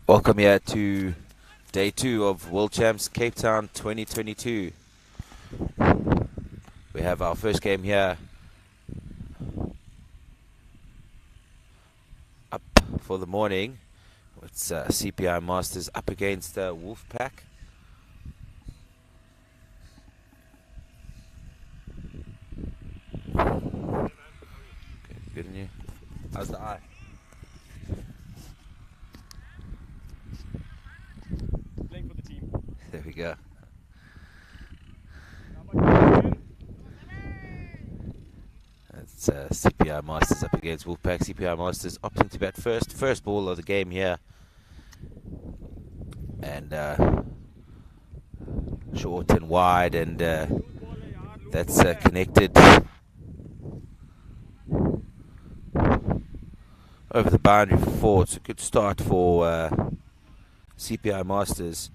Welcome here to day 2 of World Champs Cape Town 2022. We have our first game here up for the morning. It's CPI Masters up against Wolfpack. Okay, good on you. How's the eye? Playing for the team. There we go. It's CPI Masters up against Wolfpack. CPI Masters opting to bat first. First ball of the game here. And short and wide, and that's connected over the boundary for 4. It's a good start for CPI Masters.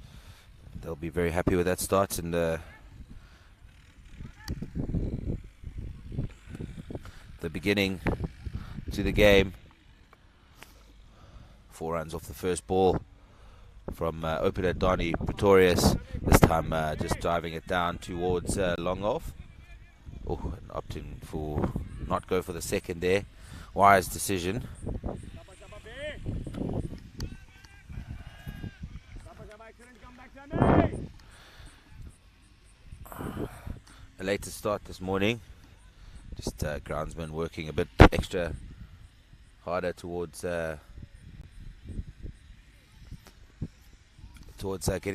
They'll be very happy with that start, and the beginning to the game. 4 runs off the first ball from opener Donnie Pretorius. This time just driving it down towards long off. Oh, and opting for not go for the second there. Wise decision. A later start this morning. Just groundsman working a bit extra harder towards getting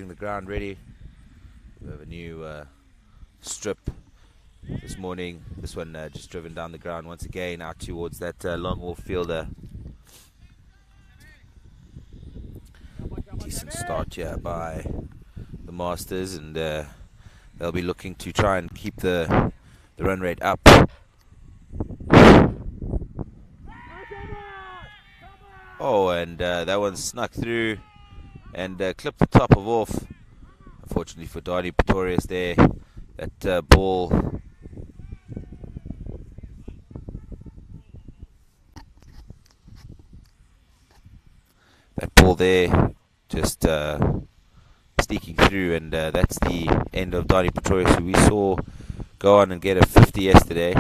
the ground ready. We have a new strip this morning. This one just driven down the ground once again out towards that long off fielder. Decent start here by the Masters, and they'll be looking to try and keep the run rate up. Oh, and that one snuck through and clipped the top of off. Unfortunately for Donnie Pretorius there, that ball there just sneaking through, and that's the end of Donnie Pretorius, who we saw go on and get a 50 yesterday.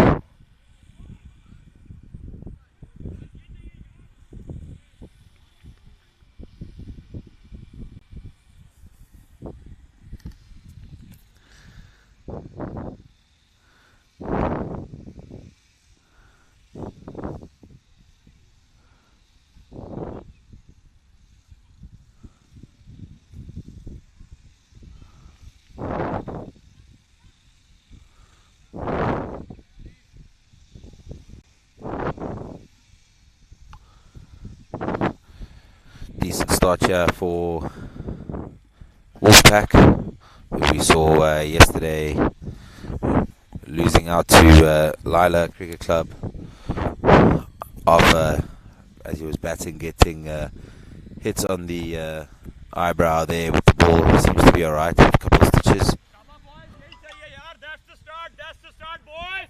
Decent start here for Wolfpack, who we saw yesterday losing out to Lila Cricket Club of as he was batting, getting hits on the eyebrow there with the ball. He seems to be alright with a couple of stitches. That's the start, boys.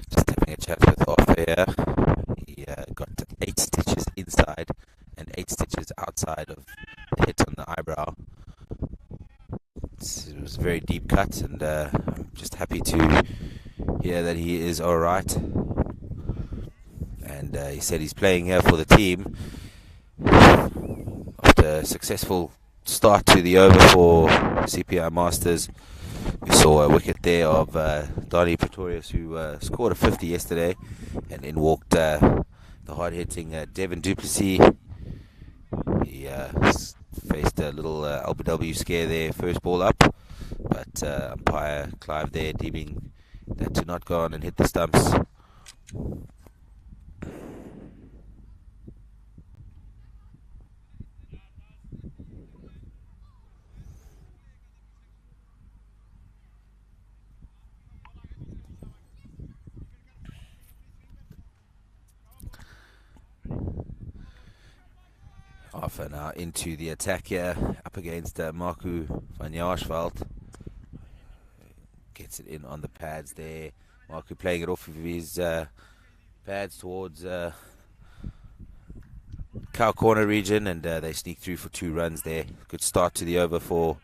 Just having a chat with off air. He got 8 stitches inside and 8 stitches outside of the hit on the eyebrow. It was a very deep cut, and I'm just happy to hear that he is alright. And he said he's playing here for the team after a successful start to the over for CPI Masters. We saw a wicket there of Donnie Pretorius, who scored a 50 yesterday, and in walked the hard-hitting Devin Duplessis. He faced a little LBW scare there, first ball up, but umpire Clive there deeming that to not go on and hit the stumps. Alpha now into the attack here, up against Marku van Jaarsveld. Gets it in on the pads there. Marku playing it off of his pads towards cow corner region, and they sneak through for 2 runs there. Good start to the over for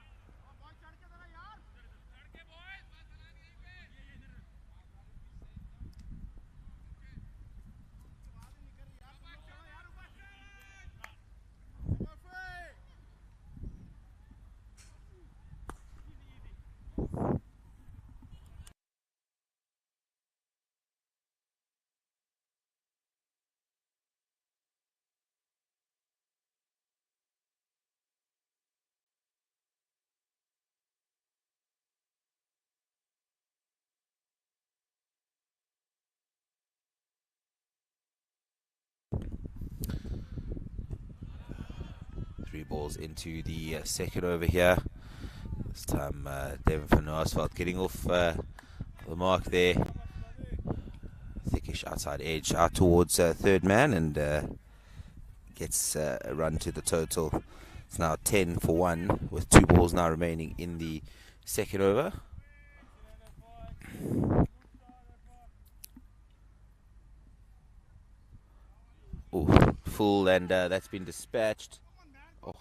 three balls into the second over here. This time Devin van Jaarsveld getting off the mark there. Thickish outside edge out towards third man, and gets a run to the total. It's now 10 for 1 with 2 balls now remaining in the second over. Ooh, full, and that's been dispatched. Oh.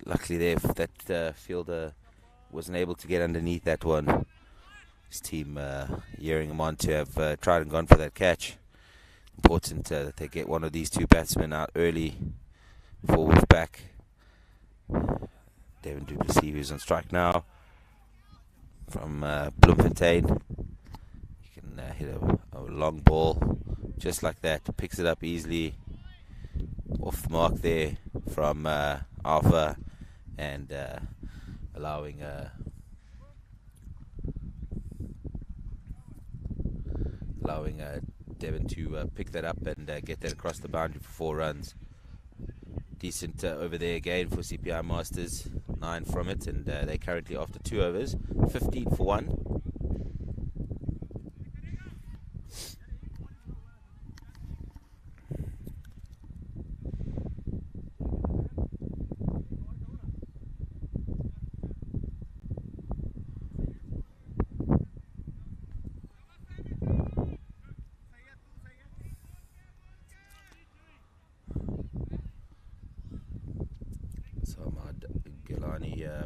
Luckily there that fielder wasn't able to get underneath that one. His team earing him on to have tried and gone for that catch. Important that they get one of these 2 batsmen out early for Wolfpack. Devin du Plessis, who's on strike now from Bloemfontein. He can hit a long ball just like that. Picks it up easily off the mark there from Alpha, and allowing Devin to pick that up and get that across the boundary for 4 runs. Decent over there again for CPI Masters, 9 from it, and they're currently after 2 overs, 15 for 1.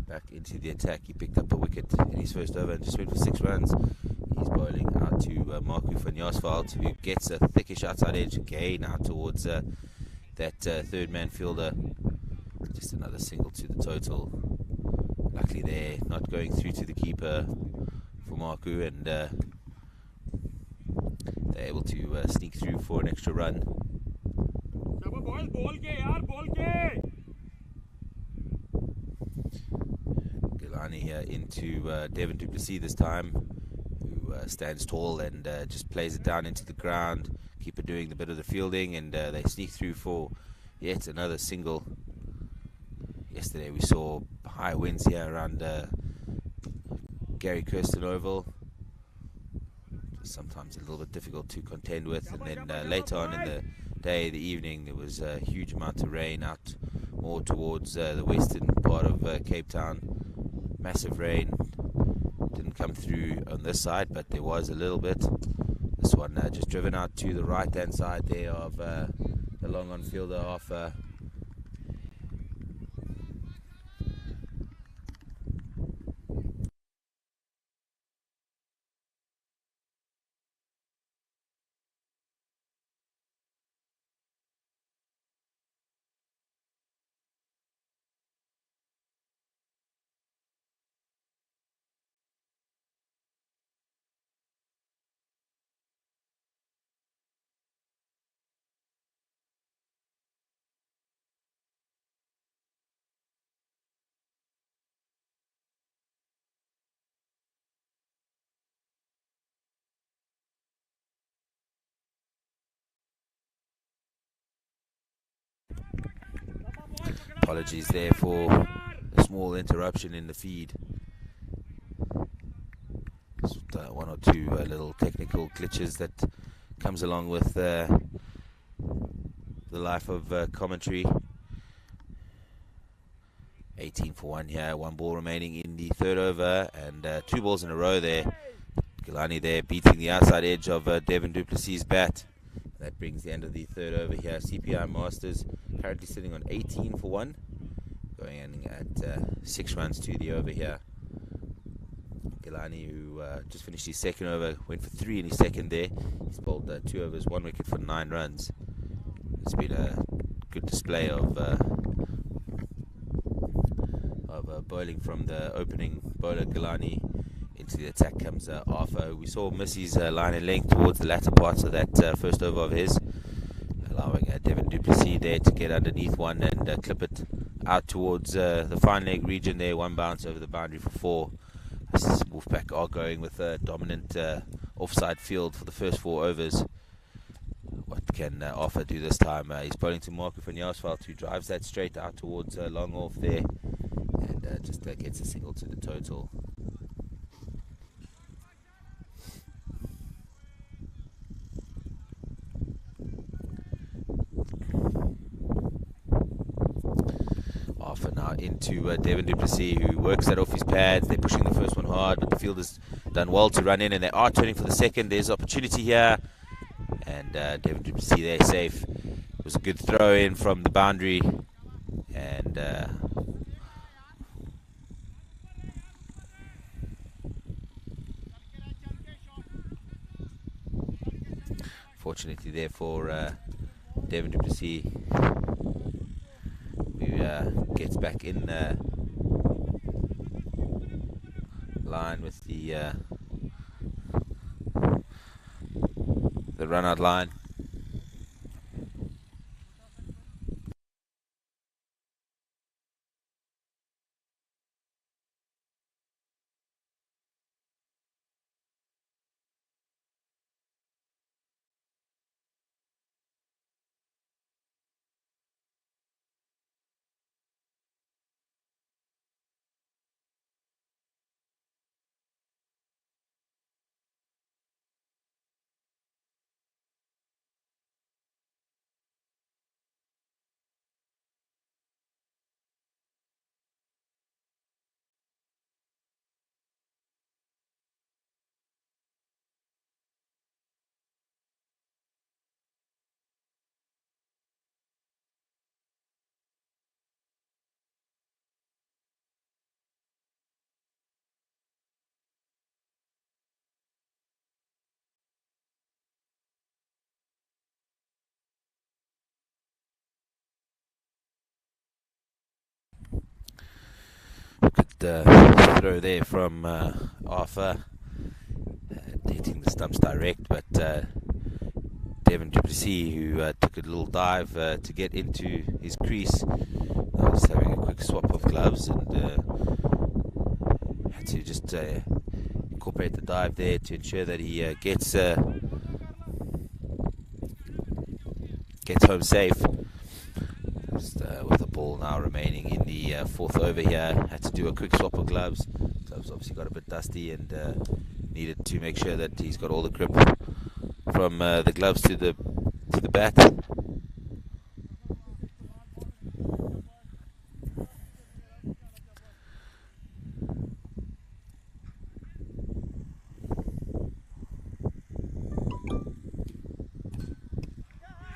Back into the attack. He picked up a wicket in his first over and just went for 6 runs. He's bowling out to Marku van Jaarsveld, who gets a thickish outside edge again out towards that third man fielder. Just another single to the total. Luckily there, not going through to the keeper for Marku, and they're able to sneak through for an extra run. Here into Devin du Plessis this time, who stands tall and just plays it down into the ground. Keeper doing the bit of the fielding, and they sneak through for yet another single. Yesterday we saw high winds here around Gary Kirsten Oval. Sometimes a little bit difficult to contend with, and then later on in the day, the evening, there was a huge amount of rain out more towards the western part of Cape Town. Massive rain, didn't come through on this side, but there was a little bit. This one just driven out to the right hand side there of the long on fielder off Apologies there for a small interruption in the feed. Just, 1 or 2 little technical glitches that comes along with the the life of commentary. 18 for 1 here, one ball remaining in the third over, and 2 balls in a row there. Gilani there beating the outside edge of Devin Duplessis' bat. That brings the end of the third over here. CPI Masters currently sitting on 18 for 1, going in at 6 runs to the over here. Gilani, who just finished his second over, went for 3 in his second there. He's bowled 2 overs, 1 wicket for 9 runs. It's been a good display of bowling from the opening bowler Gilani. Into the attack comes Arthur. We saw Missy's line and length towards the latter parts of that first over of his, allowing Devin Duplessis there to get underneath one and clip it out towards the fine leg region there. One bounce over the boundary for 4. Wolfpack are going with a dominant offside field for the first 4 overs. What can Arthur do this time? He's bowling to Marco van Jaarsveld, who drives that straight out towards long off there, and just gets a single to the total. Arthur now into Devin Duplessis, who works that off his pads. They're pushing the first one hard, but the field has done well to run in, and they are turning for the second. There's opportunity here, and Devin Duplessis there safe. It was a good throw in from the boundary, and fortunately there for Devin Duplessis, who gets back in line with the run-out line. Good throw there from Arthur, hitting the stumps direct, but Devin Duplessis, who took a little dive to get into his crease, just having a quick swap of gloves, and had to just incorporate the dive there to ensure that he gets home safe. Just, with the ball now remaining in the 4th over here, had to do a quick swap of gloves. Gloves obviously got a bit dusty, and needed to make sure that he's got all the grip from the gloves to the bat.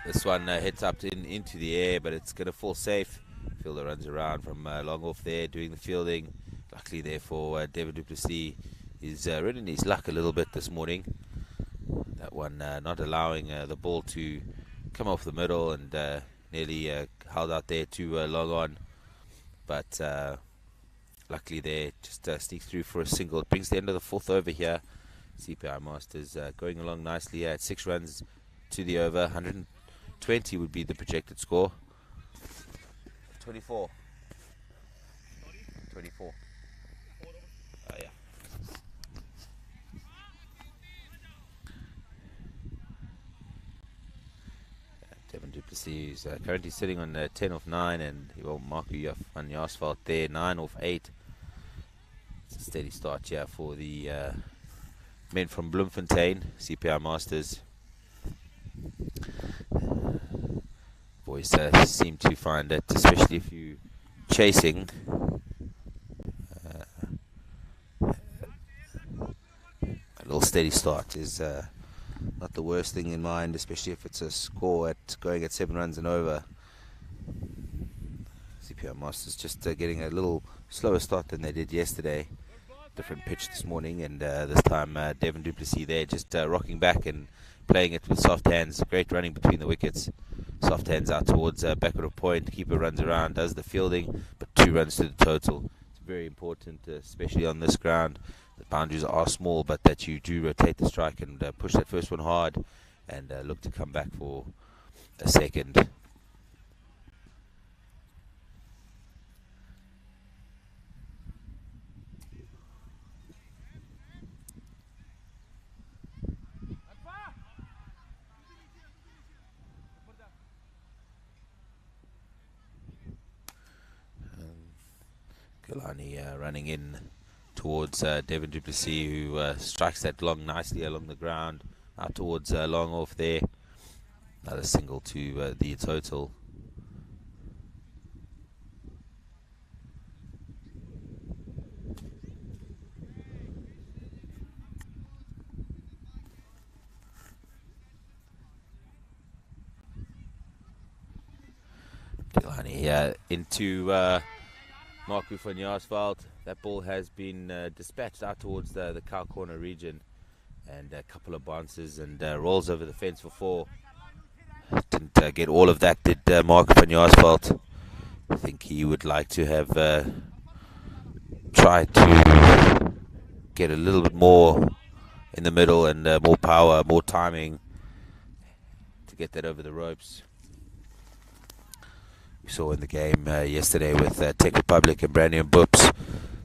This one hits up into the air, but it's going to fall safe. Fielder runs around from long off there, doing the fielding. Luckily there for Devin Duplessis. He's ridden his luck a little bit this morning. That one not allowing the ball to come off the middle, and nearly held out there too long on. But luckily there, just sneaks through for a single. It brings the end of the 4th over here. CPI Masters going along nicely at 6 runs to the over. 120 would be the projected score. 24. 24. Oh yeah. Devin Duplessis is currently sitting on 10 off 9, and Marco van Jaarsveld there 9 off 8. It's a steady start here for the men from Bloemfontein, CPI Masters. always seem to find that, especially if you're chasing, a little steady start is not the worst thing in mind, especially if it's a score going at 7 runs and over. CPI Masters just getting a little slower start than they did yesterday. Different pitch this morning, and this time Devon du Plessis there just rocking back and playing it with soft hands. Great running between the wickets. Soft hands out towards backward of point. Keeper runs around, does the fielding, but 2 runs to the total. It's very important, especially on this ground. The boundaries are small, but that you do rotate the strike and push that first one hard and look to come back for a second. Kalani running in towards Devon du Plessis, who strikes that long nicely along the ground, out towards long off there. Another single to the total. Kalani into Marku van Jaarsveld. That ball has been dispatched out towards the cow corner region, and a couple of bounces and rolls over the fence for 4. Didn't get all of that, did Marku van Jaarsveld. I think he would like to have tried to get a little bit more in the middle and more power, more timing to get that over the ropes. We saw in the game yesterday with Tech Republic and Brandy and Boops,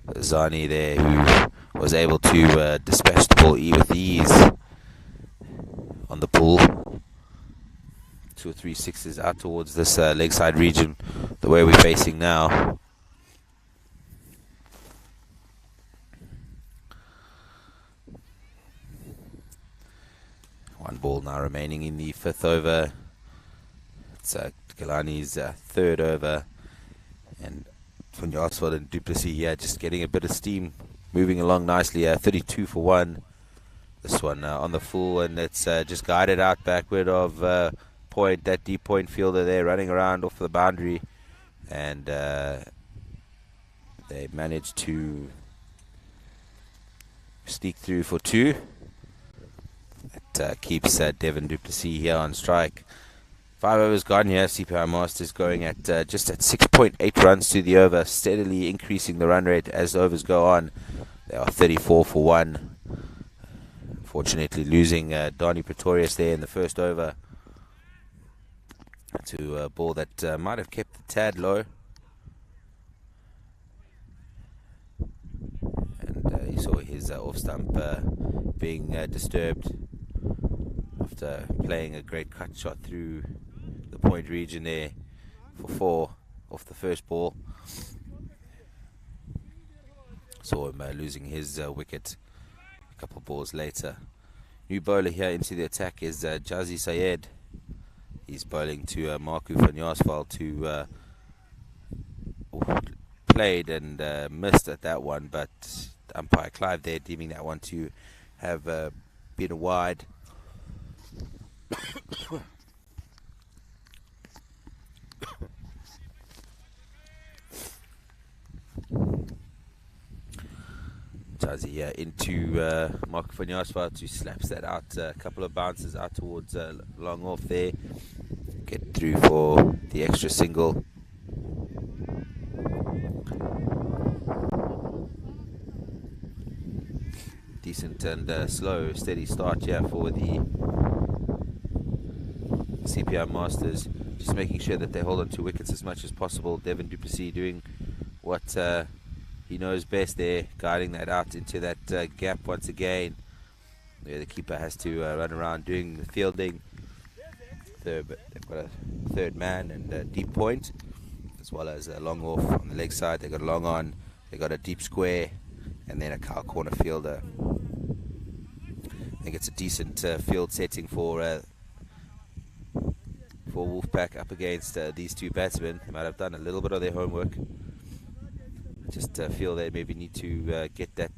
Zani there, who was able to dispatch the ball with ease on the pull. 2 or 3 sixes out towards this leg side region, the way we're facing now. One ball now remaining in the 5th over. It's Kalani's 3rd over, and Van Jaarsveld and du Plessis here just getting a bit of steam, moving along nicely. 32 for 1. This one on the full, and it's just guided out backward of point. That deep point fielder there running around off the boundary, and they managed to sneak through for 2. It keeps Devon du Plessis here on strike. 5 overs gone here. CPI Masters going at just at 6.8 runs to the over, steadily increasing the run rate as the overs go on. They are 34 for 1. Unfortunately, losing Donnie Pretorius there in the 1st over to a ball that might have kept the tad low. And you saw his off stump being disturbed after playing a great cut shot through the point region there for 4 off the first ball. Saw him losing his wicket a couple of balls later. New bowler here into the attack is Jazi Sayed. He's bowling to Marku van Jaarsveld, who played and missed at that one, but umpire Clive there deeming that one to have been a wide. Jazi into Marku van Jaarsveld, who slaps that out, a couple of bounces out towards long off there. Get through for the extra single. Decent and slow, steady start here for the CPI Masters. Just making sure that they hold on to wickets as much as possible. Devon du Plessis doing what he knows best there, guiding that out into that gap once again. Where the keeper has to run around doing the fielding. They've got a 3rd man and a deep point, as well as a long off on the leg side. They've got a long on, they've got a deep square, and then a cow corner fielder. I think it's a decent field setting for for Wolfpack up against these two batsmen. They might have done a little bit of their homework. Just feel they maybe need to get that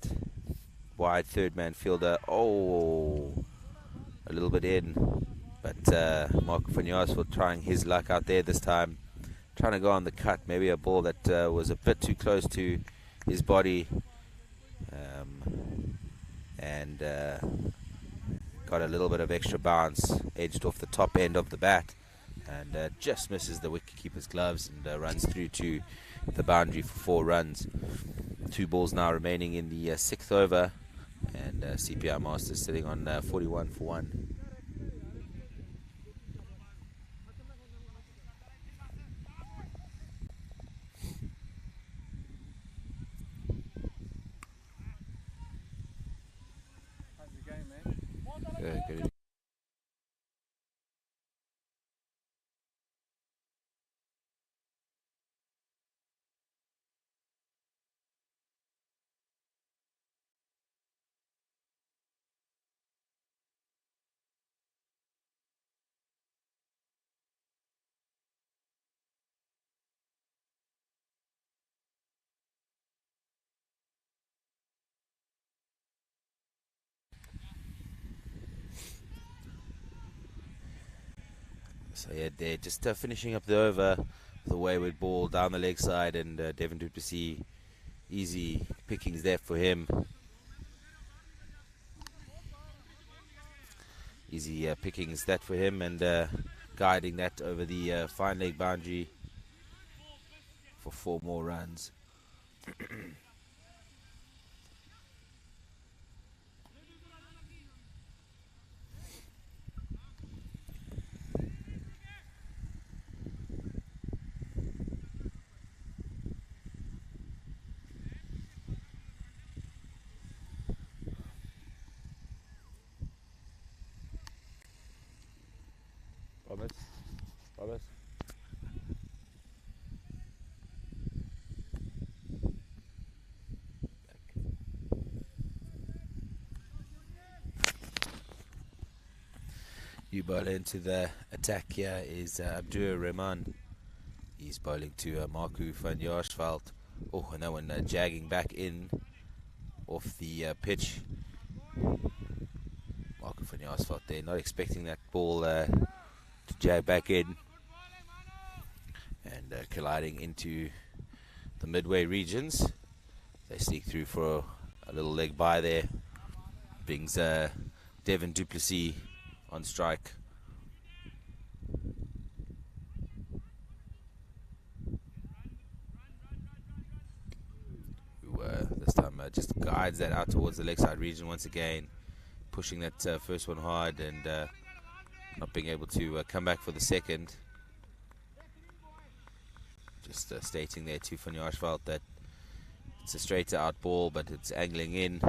wide third man fielder. Oh, a little bit in. But Mark van Jaarsveld trying his luck out there this time. Trying to go on the cut. Maybe a ball that was a bit too close to his body. And got a little bit of extra bounce. Edged off the top end of the bat. And just misses the wicketkeeper's gloves and runs through to the boundary for 4 runs. 2 balls now remaining in the 6th over. And CPI Masters sitting on 41 for 1. Good. So yeah, they're just finishing up the over. The wayward ball down the leg side, and Devin du Plessis, easy pickings there for him. Easy pickings that for him, and guiding that over the fine leg boundary for 4 more runs. Promise. You bowl into the attack here is Abdur Rahman. He's bowling to Marco van Jaarsveld. Oh, and that one jagging back in off the pitch. Marco van Jaarsveld there, not expecting that ball to jag back in. And colliding into the midway regions. They sneak through for a little leg by there. Brings Devin du Plessis on strike. Who this time just guides that out towards the leg side region once again. Pushing that first one hard and not being able to come back for the second. Just stating there to Van Jaarsveld that it's a straight out ball, but it's angling in.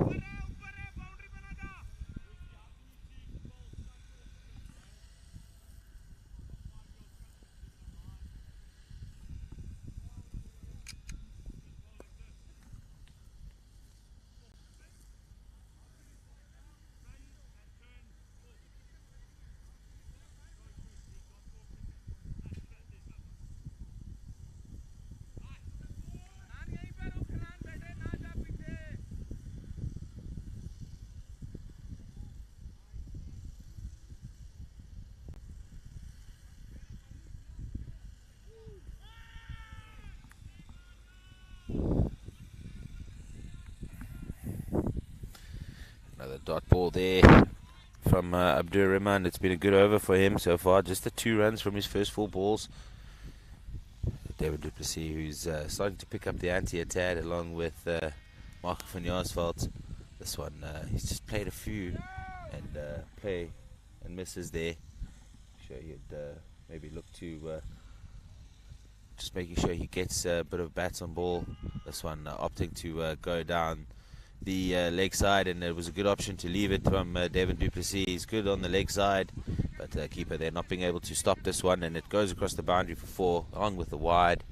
Another dot ball there from Abdur Rahman. It's been a good over for him so far. Just the 2 runs from his first 4 balls. David du Plessis, who's starting to pick up the ante a tad, along with Marco van Jaarsveld. This one, he's just played a few and play and misses there. Sure, he'd maybe look to just making sure he gets a bit of bats on ball. This one opting to go down the leg side, and it was a good option to leave it from Devin du Plessis. He's good on the leg side, but keeper there not being able to stop this one, and it goes across the boundary for 4, along with the wide.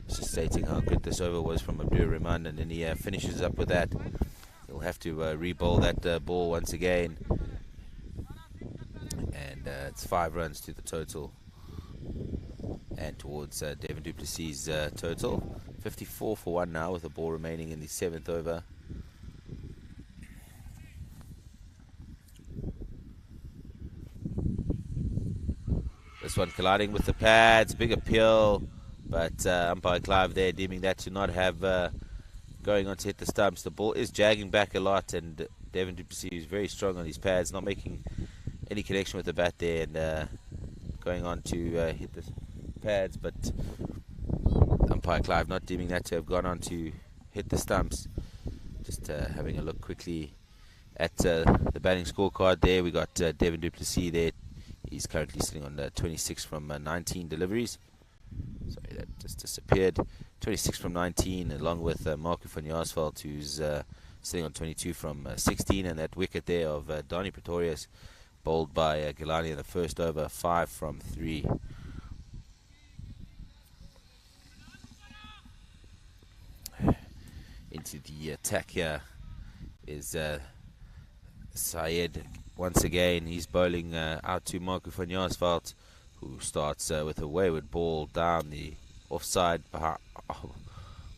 Just stating how good this over was from Abdur Rahman, and then he finishes up with that. He'll have to re-bowl that ball once again, and it's 5 runs to the total and towards Devin du Plessis' total. 54 for 1 now with the ball remaining in the 7th over. This one colliding with the pads, big appeal, but umpire Clive there deeming that to not have going on to hit the stumps. The ball is jagging back a lot, and Devin du Plessis is very strong on his pads, not making any connection with the bat there, and going on to hit the pads, but umpire Clive not deeming that to have gone on to hit the stumps. Just having a look quickly at the batting scorecard there. We got Devin du Plessis there. He's currently sitting on 26 from 19 deliveries. Sorry, that just disappeared. 26 from 19, along with Marco van Jaarsveld, who's sitting on 22 from 16, and that wicket there of Donny Pretorius, bowled by Gilani in the first over, 5 from 3. Into the attack here is Syed once again. He's bowling out to Marco van Jaarsveld, who starts with a wayward ball down the offside,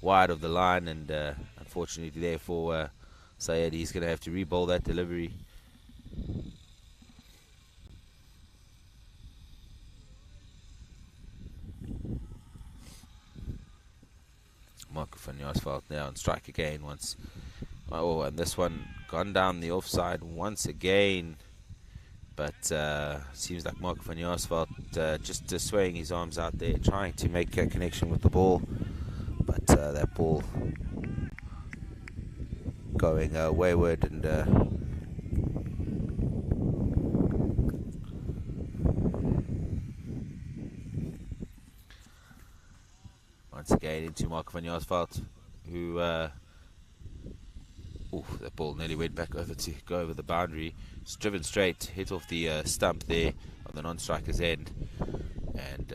wide of the line, and unfortunately there for Syed, he's going to have to re-bowl that delivery. Marco van Jaarsveld now on strike again once. Oh, and this one gone down the offside once again. But seems like Marco van Jaarsveld just swaying his arms out there, trying to make a connection with the ball. But that ball going wayward, and once again into Marco van Jaarsveld, who that ball nearly went back over to go over the boundary. It's driven straight, hit off the stump there on the non-striker's end, and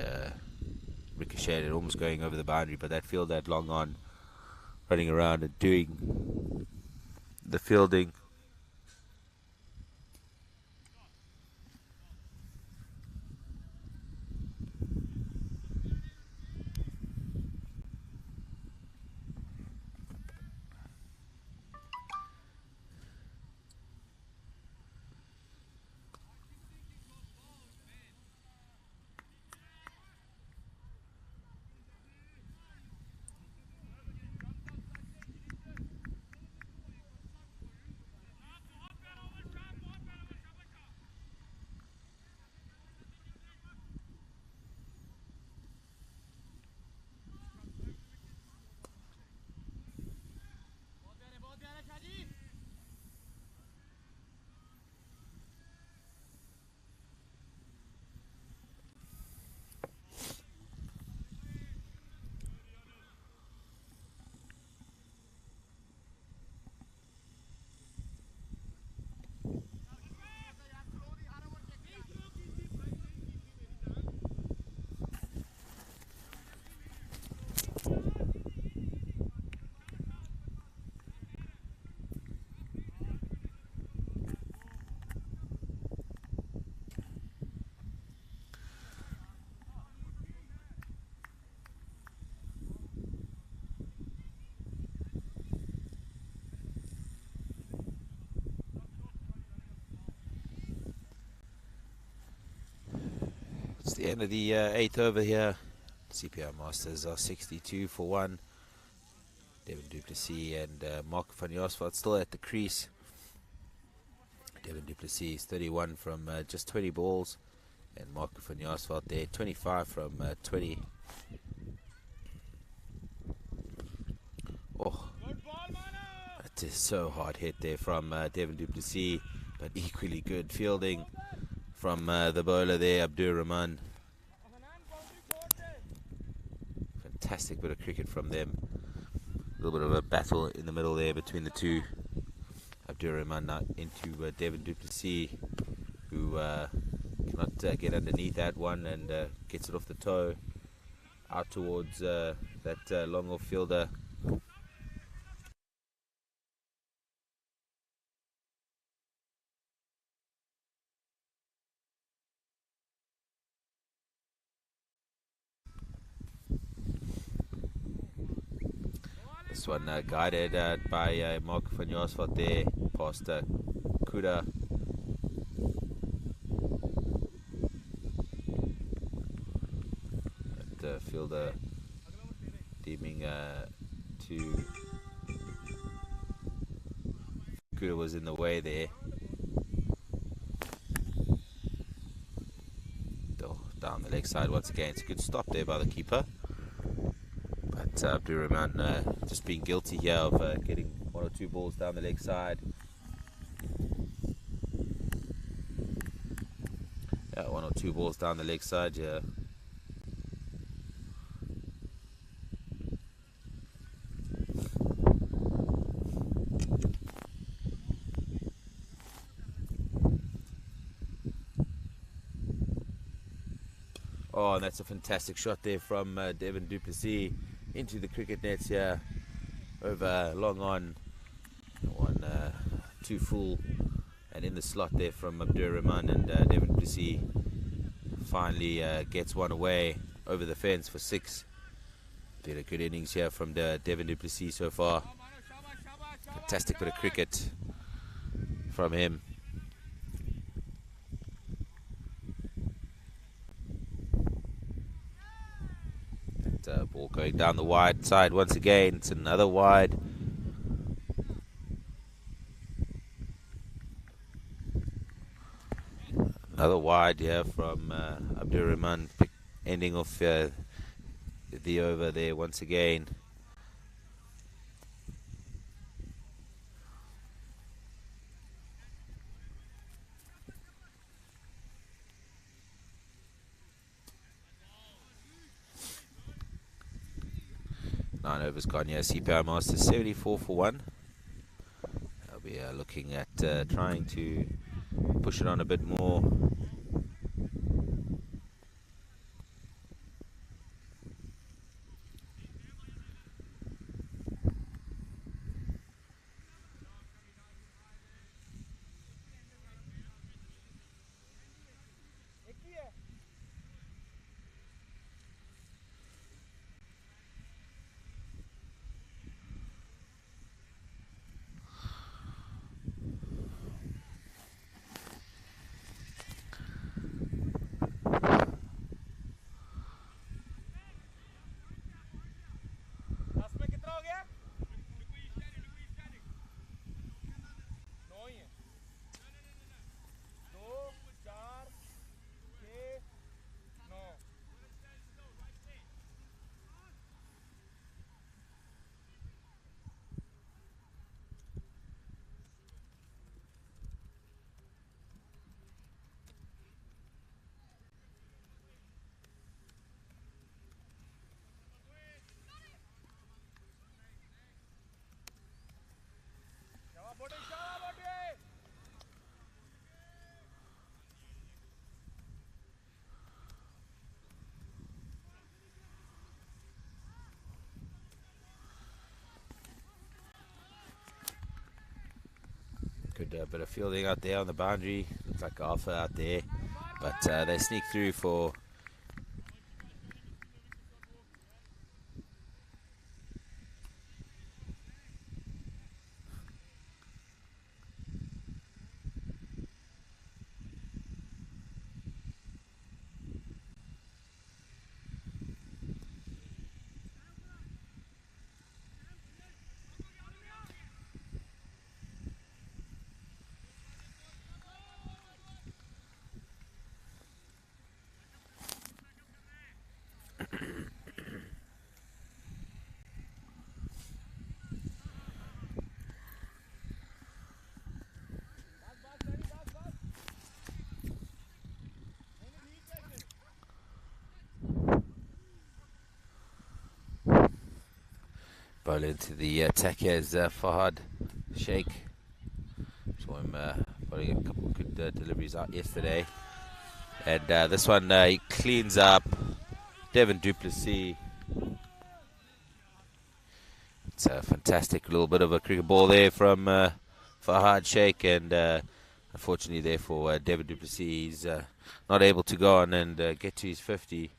ricocheted, almost going over the boundary. But that fielder had long on, running around and doing the fielding. It's the end of the 8th over here. CPI Masters are 62 for 1. Devin du Plessis and Marco van Jaarsveld still at the crease. Devin du Plessis 31 from just 20 balls, and Marco van Jaarsveld there 25 from 20. Oh, that is so hard hit there from Devin du Plessis, but equally good fielding from the bowler there, Abdur Rahman. Fantastic bit of cricket from them. A little bit of a battle in the middle there between the two. Abdur Rahman now into Devin du Plessis, who cannot get underneath that one, and gets it off the toe out towards that long off fielder. This one guided by Mark van Jaarsveld there, past Kuda. And fielder deeming to Kuda was in the way there. Down the leg side once again. It's a good stop there by the keeper. But Abdurrahman just being guilty here of getting 1 or 2 balls down the leg side. Yeah, 1 or 2 balls down the leg side, yeah. Oh, and that's a fantastic shot there from Devin du Plessis into the cricket nets here. Over long on. 2 full. And in the slot there from Abdurrahman, and Devin du Plessis finally gets one away over the fence for 6. Been a good innings here from Devin du Plessis so far. Fantastic bit of cricket from him. Ball going down the wide side once again. It's another wide. Another wide, yeah, from Abdurrahman, ending off the over there once again. Nine overs gone, yeah. CPI Masters 74 for 1. They'll be looking at trying to push it on a bit more. Good bit of fielding out there on the boundary. Looks like Alpha out there. But they sneak through for bowl into the attack as Fahad Sheikh. Saw him putting a couple of good deliveries out yesterday. And this one he cleans up Devin du Plessis. It's a fantastic little bit of a cricket ball there from Fahad Sheikh, and unfortunately there for Devin du Plessis, he's not able to go on and get to his 50.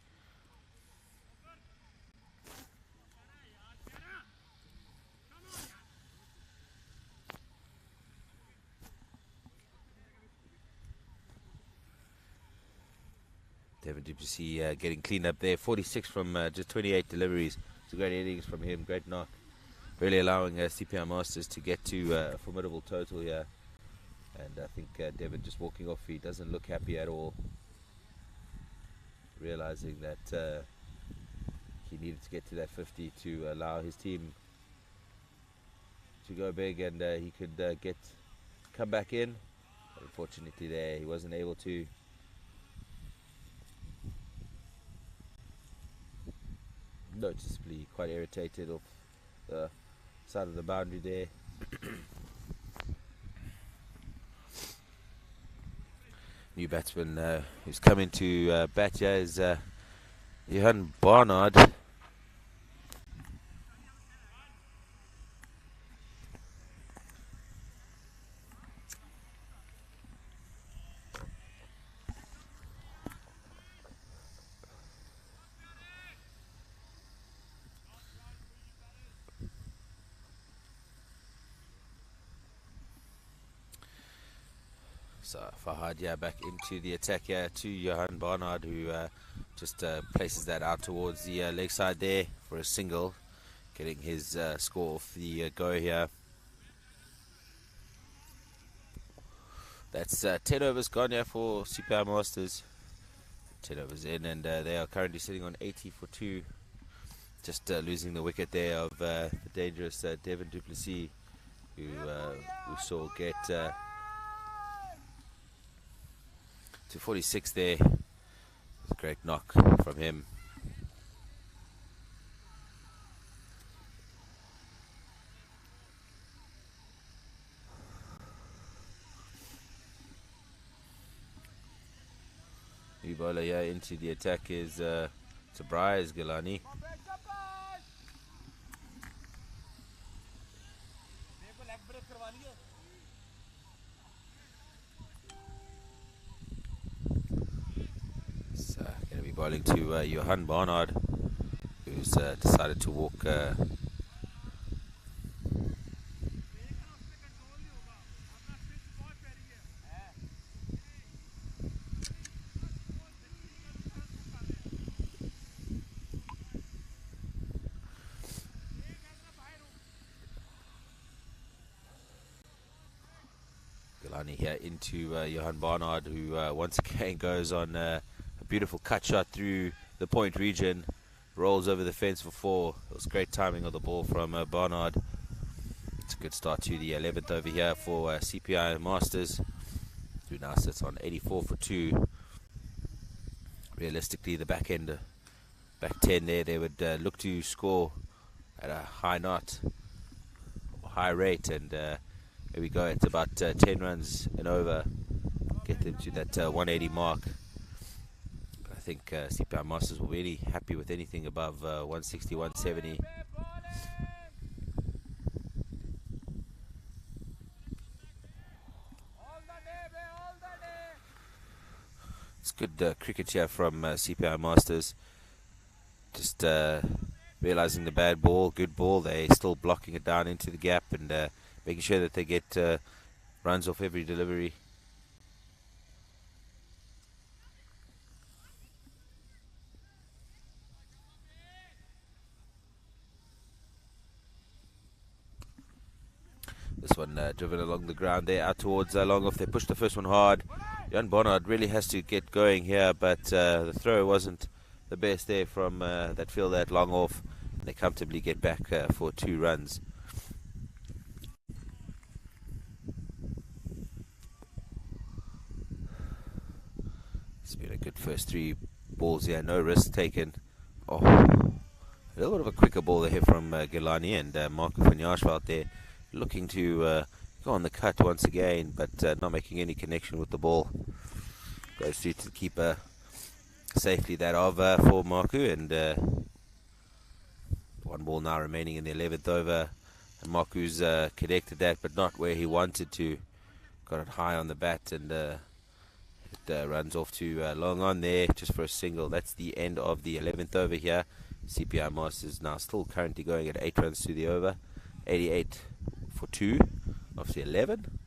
Devin Du Plessis getting cleaned up there. 46 from just 28 deliveries. It's a great innings from him. Great knock. Really allowing CPI Masters to get to a formidable total here. And I think Devin just walking off, he doesn't look happy at all. Realizing that he needed to get to that 50 to allow his team to go big, and he could come back in. But unfortunately there, he wasn't able to. Noticeably quite irritated off the side of the boundary there. New batsman who's coming to bat here is Johan Barnard. So Fahad back into the attack here to Johan Barnard, who just places that out towards the leg side there for a single, getting his score off the go here. That's 10 overs gone here for CPI Masters. 10 overs in, and they are currently sitting on 80 for 2. Just losing the wicket there of the dangerous Devin Du Plessis, who we saw get to 46 there. A great knock from him. New bowler here into the attack is Tabriz Gilani. Going to be bowling to Johan Barnard, who's decided to walk here into Johan Barnard, who once again goes on a beautiful cut shot through the point region, rolls over the fence for 4. It was great timing of the ball from Barnard. It's a good start to the 11th over here for CPI Masters, who now sits on 84 for 2. Realistically, the back 10 there, they would look to score at a high high rate, and here we go. It's about 10 runs and over, get them to that 180 mark. But I think CPI Masters will be really happy with anything above 160, 170. It's good cricket here from CPI Masters. Just realizing the bad ball, good ball. They're still blocking it down into the gap and making sure that they get runs off every delivery. This one driven along the ground there, out towards long off. They pushed the first one hard. Jan Barnard really has to get going here, but the throw wasn't the best there from that field that long off. They comfortably get back for 2 runs. It's been a good first 3 balls here, no risk taken. Oh, a little bit of a quicker ball there from Gilani, and Marco van Jaarsveld there looking to go on the cut once again, but not making any connection with the ball. Goes through to the keeper safely, that of for Marku, and 1 ball now remaining in the 11th over, and Marku's connected that, but not where he wanted to. Got it high on the bat, and it runs off to long on there just for a single. That's the end of the 11th over here. CPI Masters now still currently going at 8 runs to the over, 88 for 2 of the 11.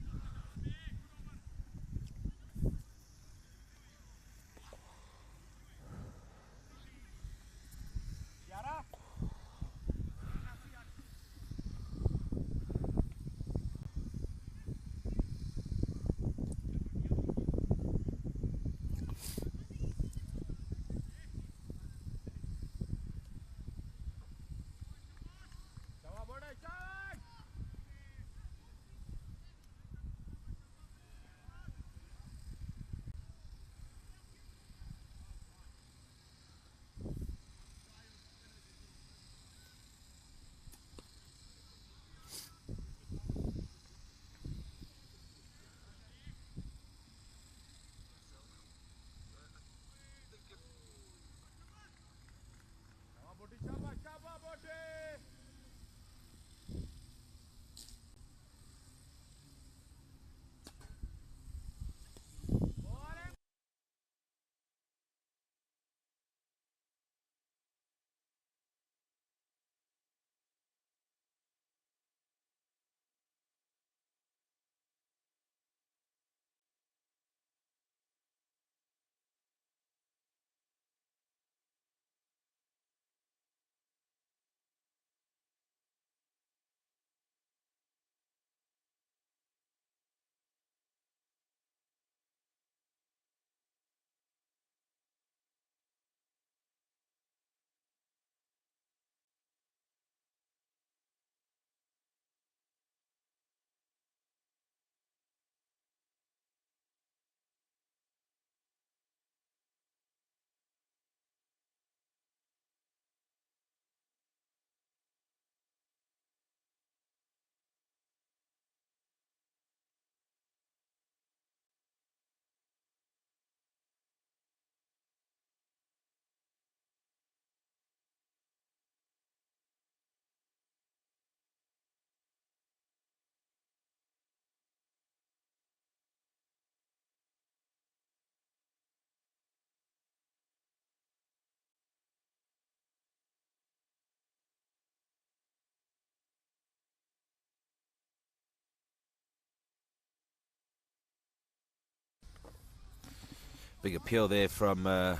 Big appeal there from the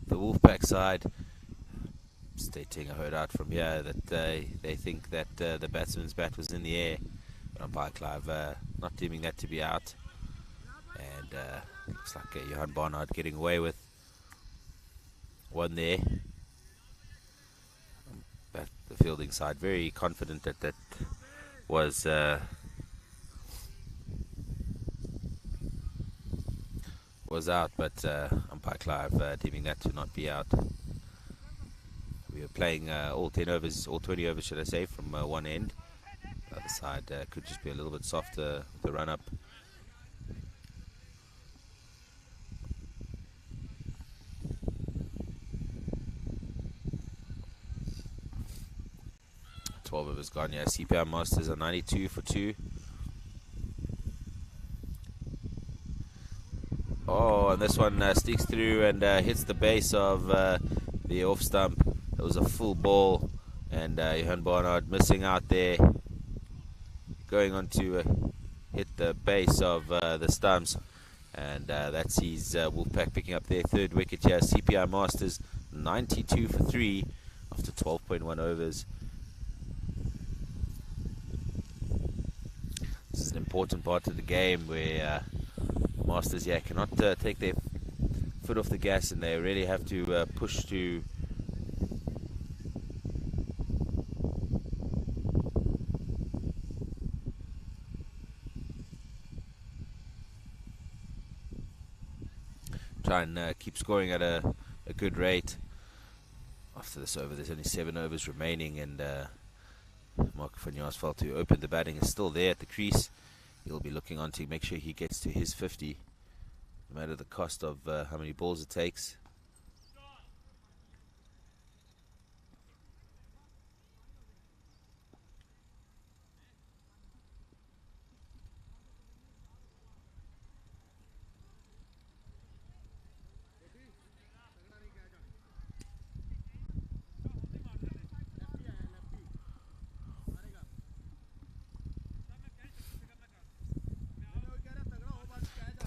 Wolfpack side, stating, I heard out from here, that they think that the batsman's bat was in the air. But umpire Clive not deeming that to be out. And looks like Johan Barnard getting away with one there. But the fielding side very confident that that was out, but umpire Clive deeming that to not be out. We were playing all 10 overs, all 20 overs, should I say, from one end. The other side could just be a little bit softer with the run-up. Twelve overs gone. Yeah, CPI Masters are 92 for 2. Oh, and this one sneaks through and hits the base of the off stump. It was a full ball, and Johan Barnard missing out there, going on to hit the base of the stumps, and that sees Wolfpack picking up their third wicket here. CPI Masters 92 for 3 after 12.1 overs. This is an important part of the game where Masters here cannot take their foot off the gas, and they really have to push to try and keep scoring at a good rate. After this over, there's only 7 overs remaining, and Mark van Jaarsveld, to open the batting, is still there at the crease. He'll be looking on to make sure he gets to his 50, no matter the cost of how many balls it takes.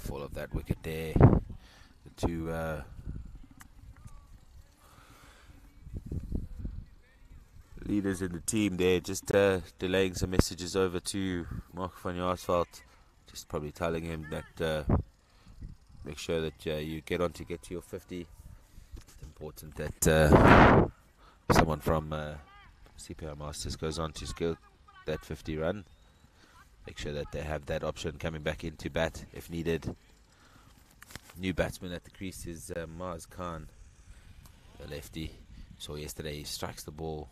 Fall of that wicket there. The two leaders in the team there just delaying some messages over to Mark van Jaarsveld, just probably telling him that make sure that you get on to get to your 50. It's important that someone from CPI Masters goes on to score that 50 run. Make sure that they have that option coming back into bat if needed. New batsman at the crease is Maz Khan, the lefty. So yesterday he strikes the ball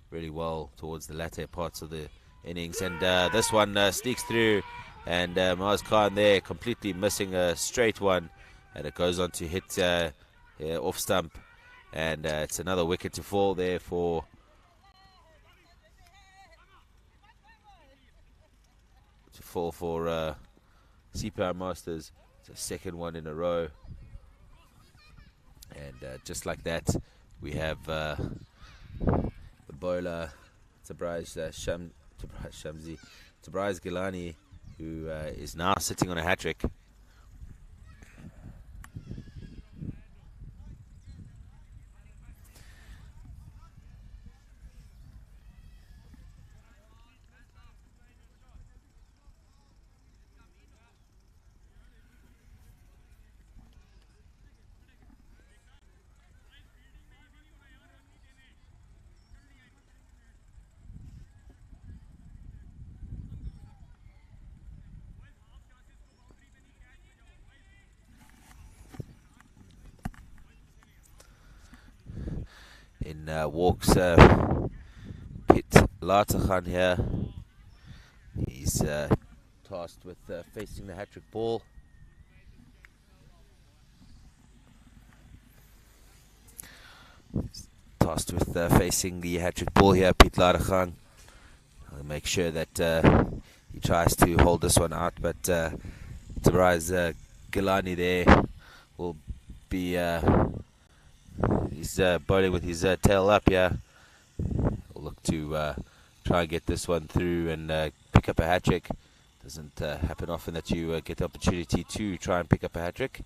really well towards the latter parts of the innings, and this one sneaks through, and Maz Khan there completely missing a straight one, and it goes on to hit off stump, and it's another wicket to fall there for CPI Masters. It's a second one in a row, and just like that, we have the bowler Tabraj Gilani, who is now sitting on a hat-trick. In walks Pit Latakhan here. He's tasked with facing the hat-trick ball. Tasked with facing the hat-trick ball here, Pit Latakhan. I'll make sure that he tries to hold this one out, but Tabraj Gilani there will be he's bowling with his tail up here. We'll look to try and get this one through and pick up a hat-trick. Doesn't happen often that you get the opportunity to try and pick up a hat-trick.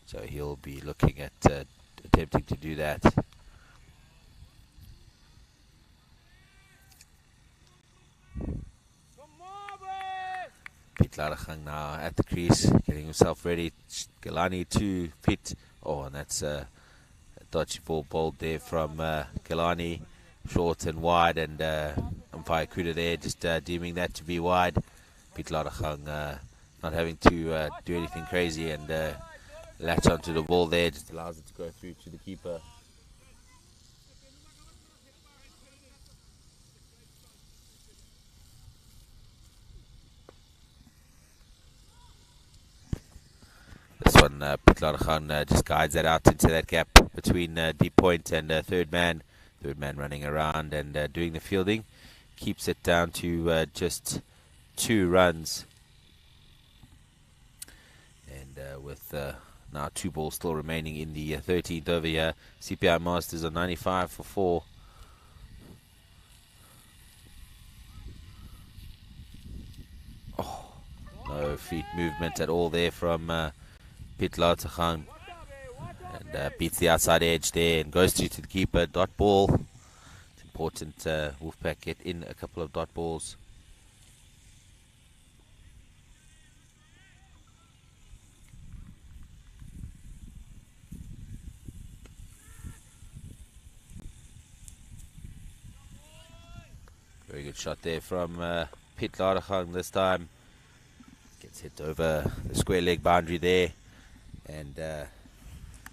So he'll be looking at attempting to do that. Pete Larachang now at the crease, getting himself ready. Galani to Pete. Oh, and that's a dodgy ball bowled there from Galani. Short and wide, and umpire Kuda there just deeming that to be wide. Pete Larachang not having to do anything crazy and latch onto the ball there, just allows it to go through to the keeper. This one, Pitlar Khan just guides that out into that gap between deep point and third man. Third man running around and doing the fielding. Keeps it down to just 2 runs. And with now 2 balls still remaining in the 13th over here, CPI Masters are 95 for 4. Oh, no feet movement at all there from Pit Larachang, and beats the outside edge there and goes through to the keeper. Dot ball. It's important Wolfpack get in a couple of dot balls. Very good shot there from Pit Larachang this time. Gets hit over the square leg boundary there and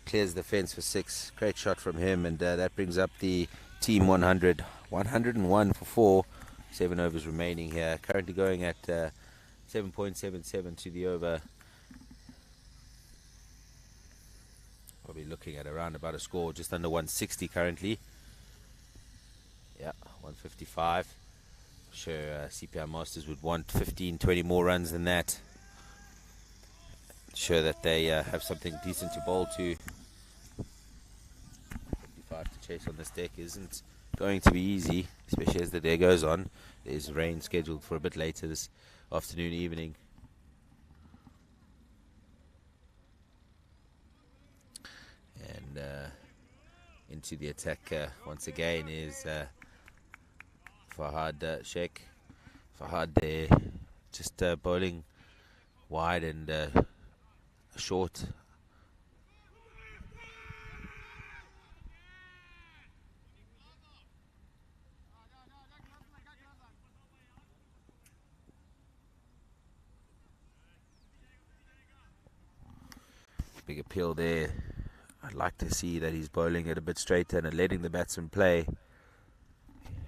clears the fence for 6. Great shot from him, and that brings up the team 100. 101 for 4. 7 overs remaining here. Currently going at 7.77 to the over. Probably looking at around about a score just under 160 currently. Yeah, 155. Sure, CPI Masters would want 15-20 more runs than that. Sure that they have something decent to bowl to. 55 to chase on this deck isn't going to be easy, especially as the day goes on. There's rain scheduled for a bit later this afternoon, evening. And into the attack once again is Fahad Sheikh. Fahad there just bowling wide and short. Big appeal there. I'd like to see that he's bowling it a bit straighter and letting the batsman play.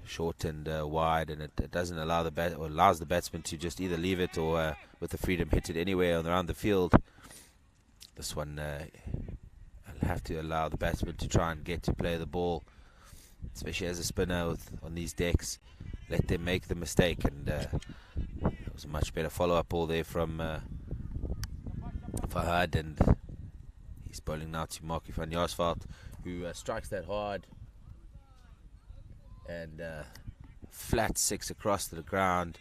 Short and wide, and it doesn't allow the allows the batsman to just either leave it or with the freedom hit it anywhere around the field. This one I'll have to allow the batsman to try and get to play the ball, especially as a spinner on these decks. Let them make the mistake, and it was a much better follow-up ball there from Fahad, and he's bowling now to Marky van Jaarsveld, who strikes that hard and flat 6 across to the ground,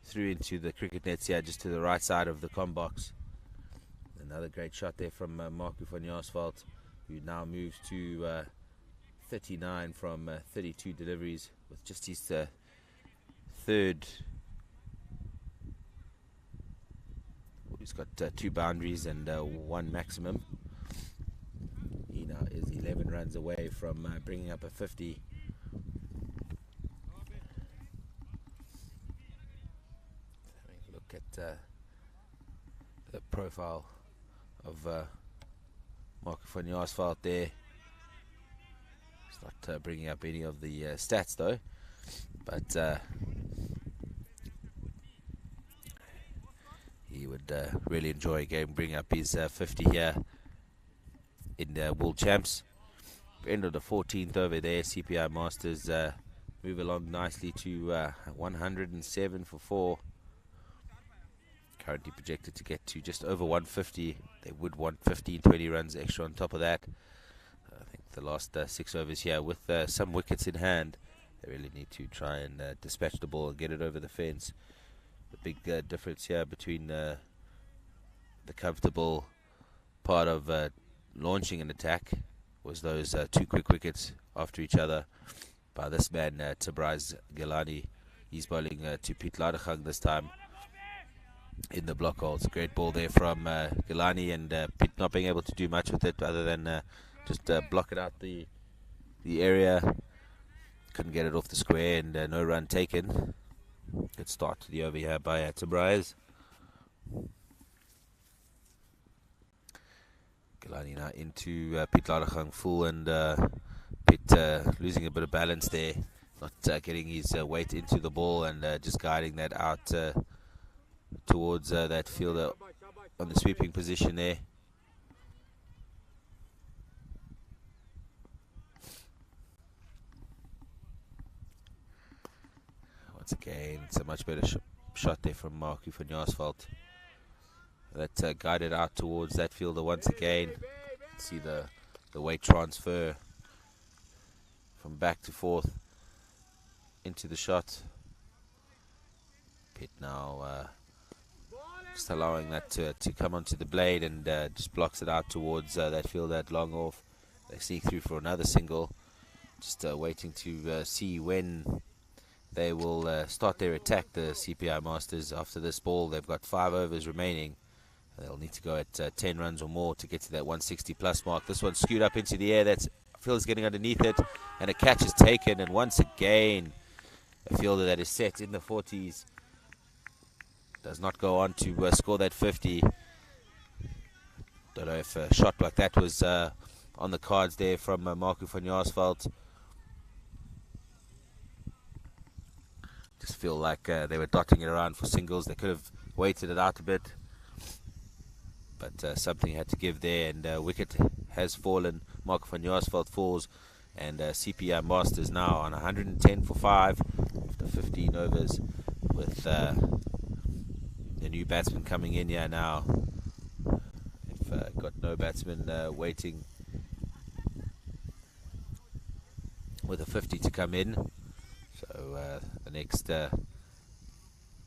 through into the cricket nets here, just to the right side of the com box. Another great shot there from Marky van Jaarsveld, who now moves to 39 from 32 deliveries, with just his third. He's got 2 boundaries and 1 maximum. He now is 11 runs away from bringing up a 50. Look at the profile of Mark van Jaarsveld there. It's not bringing up any of the stats though, but he would really enjoy a game, bring up his 50 here in the World Champs. End of the 14th over there. CPI Masters move along nicely to 107 for 4. Currently projected to get to just over 150. They would want 15-20 runs extra on top of that. I think the last 6 overs here, with some wickets in hand, they really need to try and dispatch the ball and get it over the fence. The big difference here between the comfortable part of launching an attack was those two quick wickets after each other by this man, Tabriz Gilani. He's bowling to Pete Ladachang this time in the block hole. It's a great ball there from Gilani, and Pete not being able to do much with it other than just block it out the area. Couldn't get it off the square, and no run taken. Good start to the over here by Tabriz. Gilani now into Pete Ladachang full, and Pete losing a bit of balance there, not getting his weight into the ball, and just guiding that out towards that fielder on the sweeping position there. Once again, it's a much better shot there from Mark van Jaarsveld. That guided out towards that fielder once again. See the weight transfer from back to forth into the shot. Pitt now just allowing that to come onto the blade, and just blocks it out towards that fielder at long off. They sneak through for another single. Just waiting to see when they will start their attack, the CPI Masters. After this ball, they've got 5 overs remaining. They'll need to go at 10 runs or more to get to that 160 plus mark. This one's skewed up into the air. That's fielder's getting underneath it, and a catch is taken. And once again, a fielder that is set in the 40s does not go on to score that 50. Don't know if a shot like that was on the cards there from Marco van Jaarsveld. Just feel like they were dotting it around for singles. They could have waited it out a bit, but something had to give there, and wicket has fallen. Marco van Jaarsveld falls, and CPI Masters now on 110 for 5 after 15 overs, with the new batsman coming in here now. They've got no batsman waiting with a 50 to come in, so the next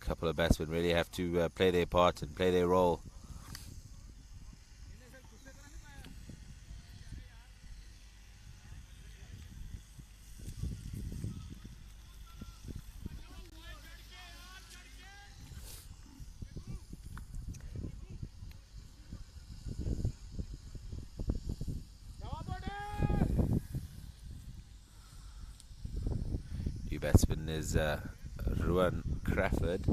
couple of batsmen really have to play their part and play their role. New batsman is Ruan Crawford.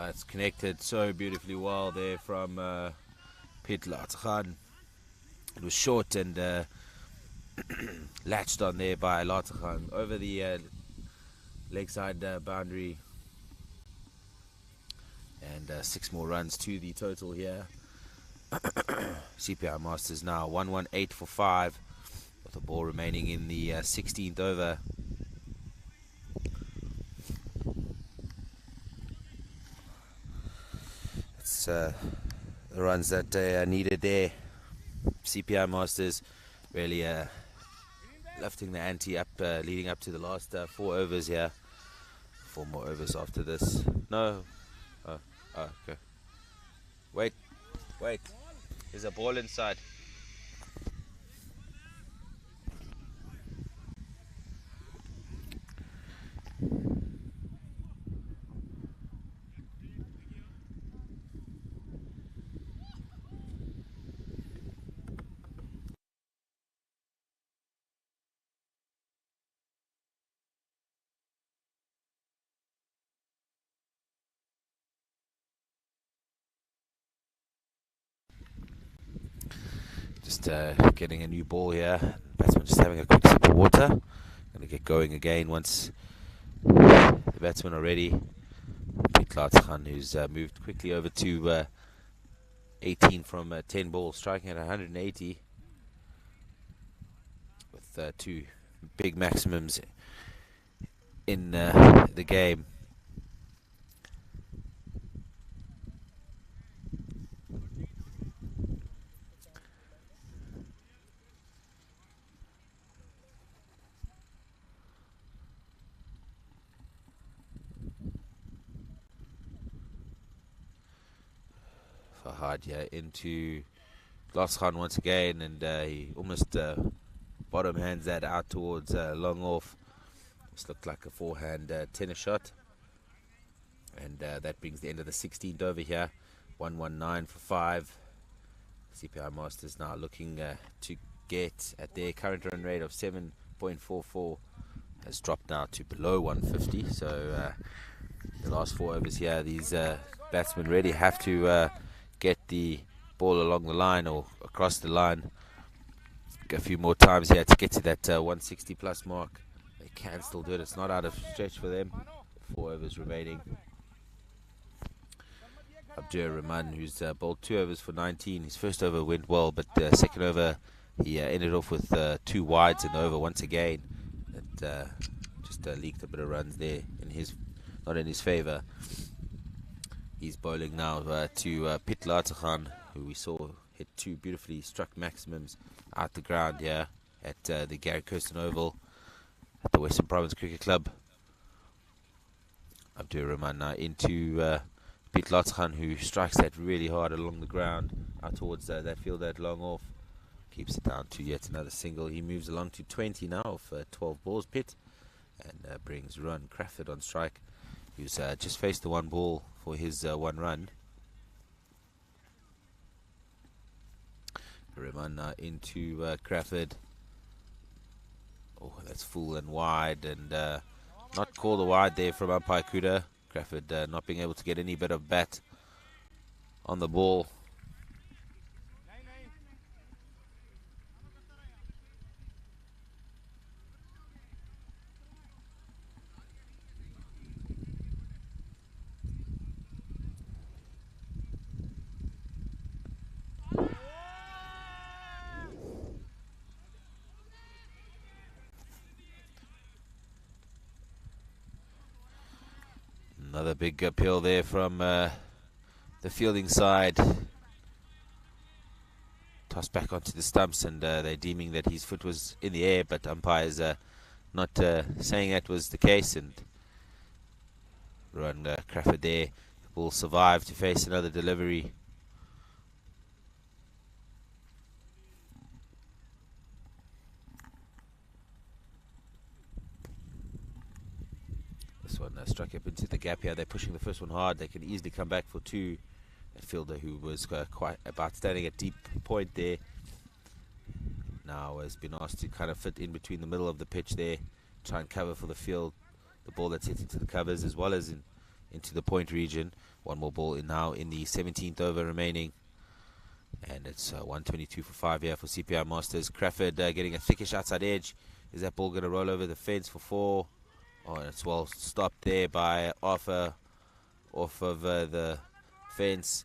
It's connected so beautifully well there from Pete Ladachang. It was short and latched on there by Ladachang over the leg side boundary, and 6 more runs to the total here. CPI Masters now 118 for 5 with the ball remaining in the 16th over. the runs that they needed there. CPI Masters really lifting the ante up, leading up to the last 4 overs here. 4 more overs after this. No. Oh, okay. Wait. There's a ball inside. Just getting a new ball here. Batsman just having a quick sip of water. Going to get going again once the batsmen are ready. Khan, who's moved quickly over to 18 from 10 balls, striking at 180 with 2 big maximums in the game. Fahad into Khan once again, and he almost bottom hands that out towards long off. This looked like a forehand tennis shot, and that brings the end of the 16th over here. 119 for 5. CPI Masters now looking to get at their current run rate of 7.44. Has dropped now to below 150. So the last 4 overs here, these batsmen really have to get the ball along the line or across the line a few more times here to get to that 160 plus mark. They can still do it. It's not out of stretch for them. 4 overs remaining. Abdur Rahman, who's bowled 2 overs for 19. His first over went well, but second over he ended off with 2 wides in the over once again. It just leaked a bit of runs there in his, not in his favour. He's bowling now to Khan, who we saw hit 2 beautifully struck maximums out the ground here at the Gary Kirsten Oval at the Western Province Cricket Club. Abdur Rahman now into Khan, who strikes that really hard along the ground out towards that field at long off. Keeps it down to yet another single. He moves along to 20 now of 12 balls Pitt, and brings Ron Crawford on strike, who's just faced the 1 ball for his 1 run. Rahman into Crawford. Oh, that's full and wide, and not called a wide there from umpire Kuda. Crawford not being able to get any bit of bat on the ball. Another big appeal there from the fielding side. Tossed back onto the stumps, and they're deeming that his foot was in the air, but umpires not saying that was the case, and Ron Crawford there will survive to face another delivery. This one struck up into the gap here. They're pushing the first one hard. They can easily come back for 2. That fielder, who was quite about standing at deep point there, now has been asked to kind of fit in between the middle of the pitch there, try and cover for the field, the ball that's hit into the covers as well as into the point region. 1 more ball now in the 17th over remaining, and it's 122 for 5 here for CPI Masters. Crawford getting a thickish outside edge. Is that ball going to roll over the fence for 4? Oh, and it's well stopped there by Arthur off of the fence.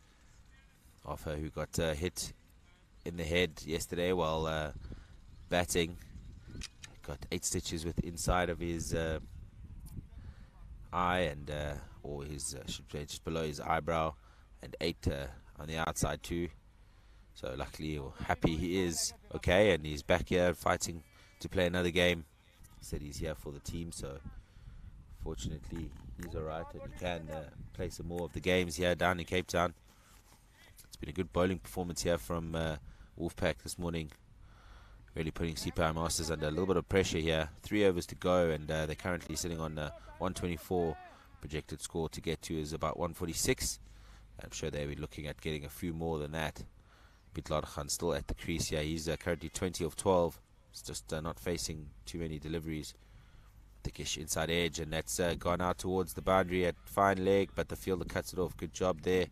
Arthur, who got hit in the head yesterday while batting, got 8 stitches with inside of his eye, and or his should say just below his eyebrow, and 8 on the outside too. So luckily or happy he is okay, and he's back here fighting to play another game. He said he's here for the team, so fortunately he's alright and he can play some more of the games here down in Cape Town. It's been a good bowling performance here from Wolfpack this morning, really putting CPI Masters under a little bit of pressure here. 3 overs to go, and they're currently sitting on 124. Projected score to get to is about 146. I'm sure they'll be looking at getting a few more than that. Pitlar Khan still at the crease here. He's currently 20 of 12. He's just not facing too many deliveries. Thickish inside edge, and that's gone out towards the boundary at fine leg, but the fielder cuts it off. Good job there.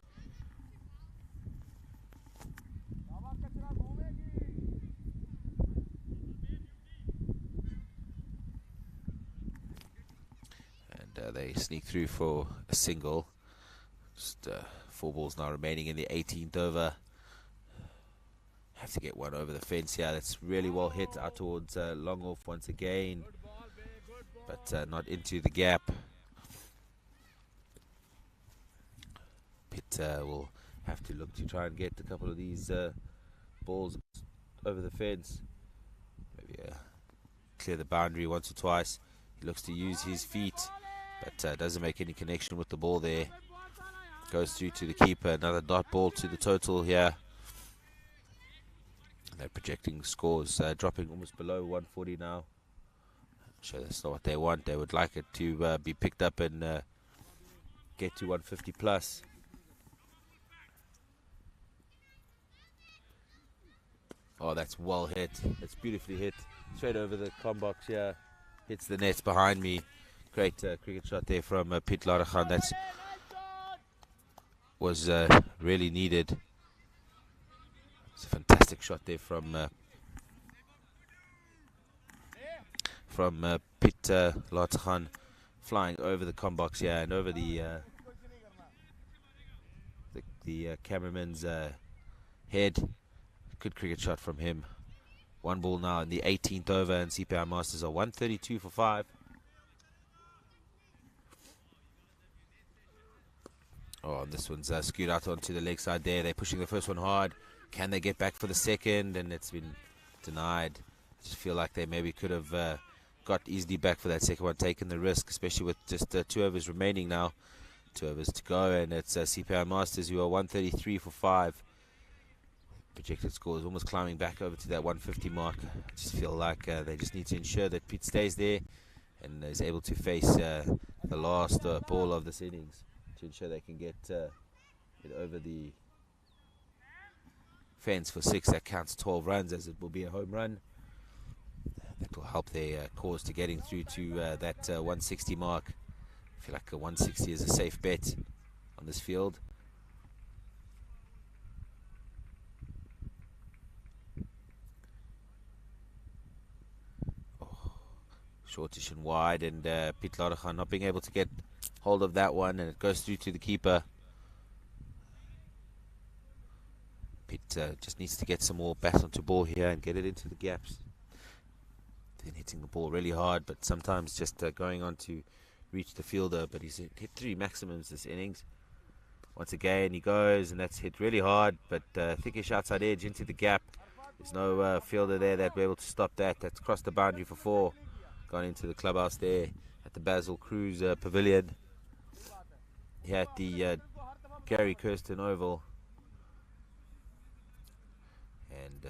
And they sneak through for a single. Just 4 balls now remaining in the 18th over. Have to get one over the fence here. That's really well hit out towards long off once again, but not into the gap. Pitt will have to look to try and get a couple of these balls over the fence. Maybe clear the boundary once or twice. He looks to use his feet, but doesn't make any connection with the ball there. Goes through to the keeper. Another dot ball to the total here. They're projecting scores dropping almost below 140 now. I'm sure that's not what they want. They would like it to be picked up and get to 150 plus. Oh, that's well hit. That's beautifully hit. Straight over the com box here. Hits the nets behind me. Great cricket shot there from Pit Larachan. That was really needed. It's a fantastic shot there from Pit Larachan, flying over the com box here and over the cameraman's head. Good cricket shot from him. 1 ball now in the 18th over, and CPI Masters are 132 for 5. Oh, and this one's skewed out onto the leg side there. They're pushing the first one hard. Can they get back for the second? And it's been denied. I just feel like they maybe could have got easily back for that second one, taken the risk, especially with just 2 overs remaining now. 2 overs to go, and it's CPI Masters who are 133 for 5. Projected score is almost climbing back over to that 150 mark. I just feel like they just need to ensure that Pete stays there and is able to face the last ball of this innings to ensure they can get it over the fence for 6. That counts 12 runs, as it will be a home run. That will help their cause to getting through to that 160 mark. I feel like a 160 is a safe bet on this field. Shortish and wide, and Pit Larachan not being able to get hold of that one, and it goes through to the keeper. Pit just needs to get some more bat onto ball here and get it into the gaps. Then hitting the ball really hard, but sometimes just going on to reach the fielder. But he's hit 3 maximums this innings. Once again he goes, and that's hit really hard, but thickish outside edge into the gap. There's no fielder there that'll be able to stop that. That's crossed the boundary for 4. Gone into the clubhouse there at the Basil Cruz Pavilion here at the Gary Kirsten Oval, and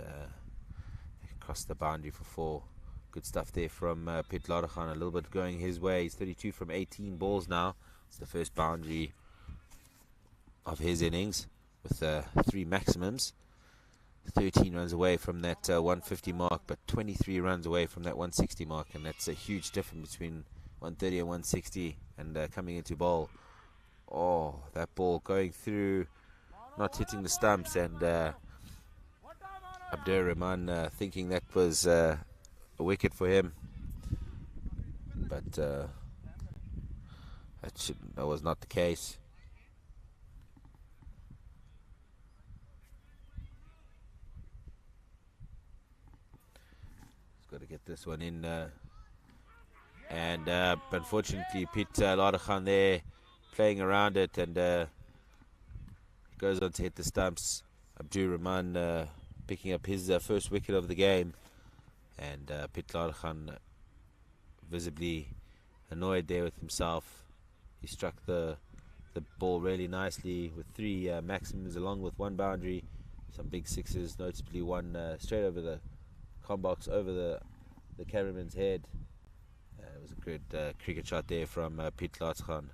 across the boundary for 4. Good stuff there from Pit Larachan, a little bit going his way. He's 32 from 18 balls now. It's the first boundary of his innings with 3 maximums. 13 runs away from that 150 mark, but 23 runs away from that 160 mark, and that's a huge difference between 130 and 160. And coming into bowl, oh, that ball going through, not hitting the stumps, and Abdur Rahman thinking that was a wicket for him, but that was not the case. Got to get this one in, and unfortunately Pete Larachan there playing around it, and goes on to hit the stumps. Abdur Rahman picking up his first wicket of the game, and Pitlar Khan visibly annoyed there with himself. He struck the ball really nicely with 3 maximums along with 1 boundary, some big sixes, notably one straight over the com box, over the cameraman's head. It was a good cricket shot there from Pitlar Khan.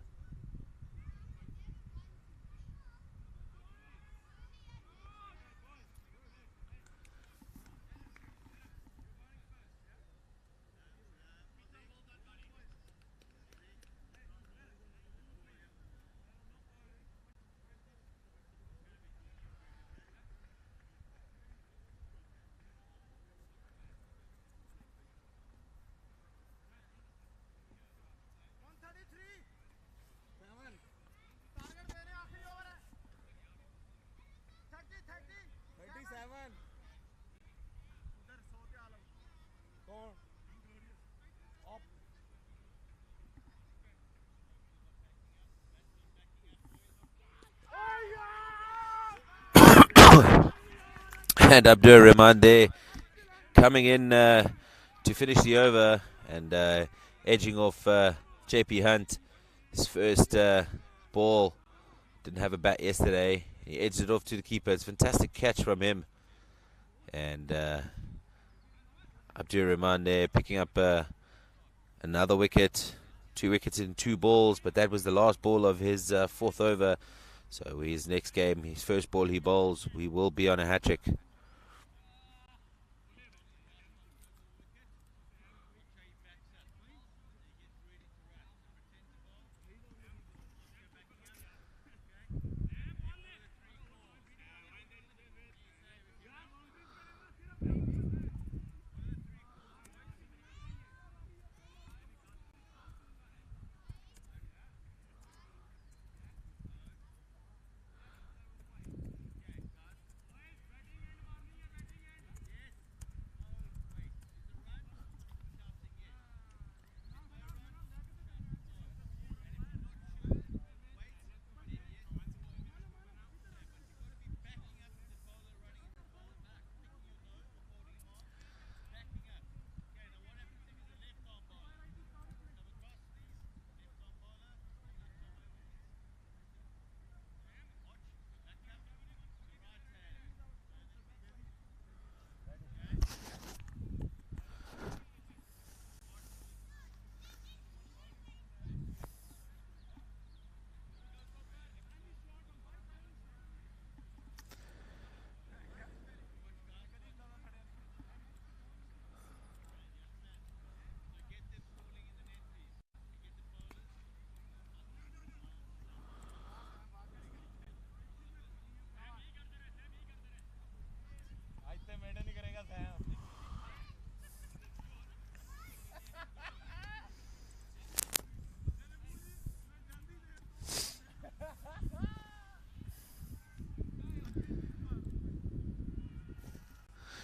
And Abdur Rahman there coming in to finish the over and edging off JP Hunt. His first ball, didn't have a bat yesterday. He edged it off to the keeper. It's a fantastic catch from him. And Abdur Rahman there picking up another wicket. 2 wickets in 2 balls, but that was the last ball of his 4th over. So his next game, his first ball he bowls, we will be on a hat-trick.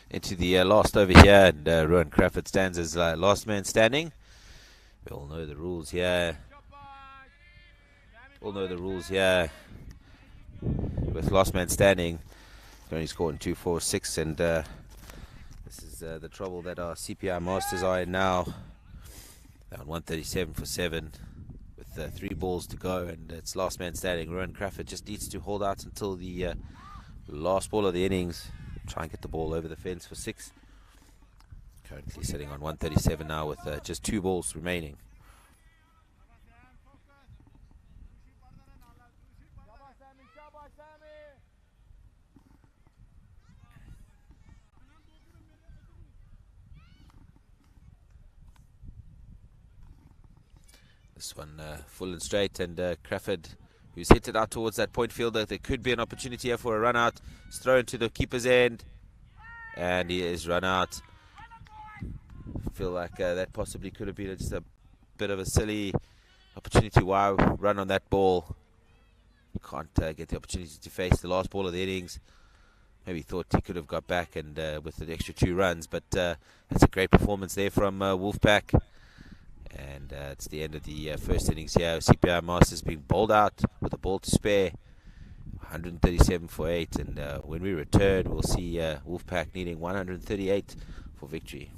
Into the last over here, and Rowan Crawford stands as last man standing. We all know the rules here. With last man standing, only scored in 2, 4, 6, and this is the trouble that our CPI Masters are in now. They're on 137 for 7 with 3 balls to go, and it's last man standing. Rowan Crawford just needs to hold out until the last ball of the innings. Try and get the ball over the fence for 6. Currently sitting on 137 now with just 2 balls remaining. This one full and straight, and Crawford, who's hit it out towards that point fielder. There could be an opportunity here for a run out. It's thrown to the keeper's end, and he is run out. I feel like that possibly could have been just a bit of a silly opportunity. Why run on that ball? You can't get the opportunity to face the last ball of the innings. Maybe thought he could have got back and with the extra 2 runs, but that's a great performance there from Wolfpack. And it's the end of the first innings here. CPI Masters being bowled out with a ball to spare. 137 for 8. And when we return, we'll see Wolfpack needing 138 for victory.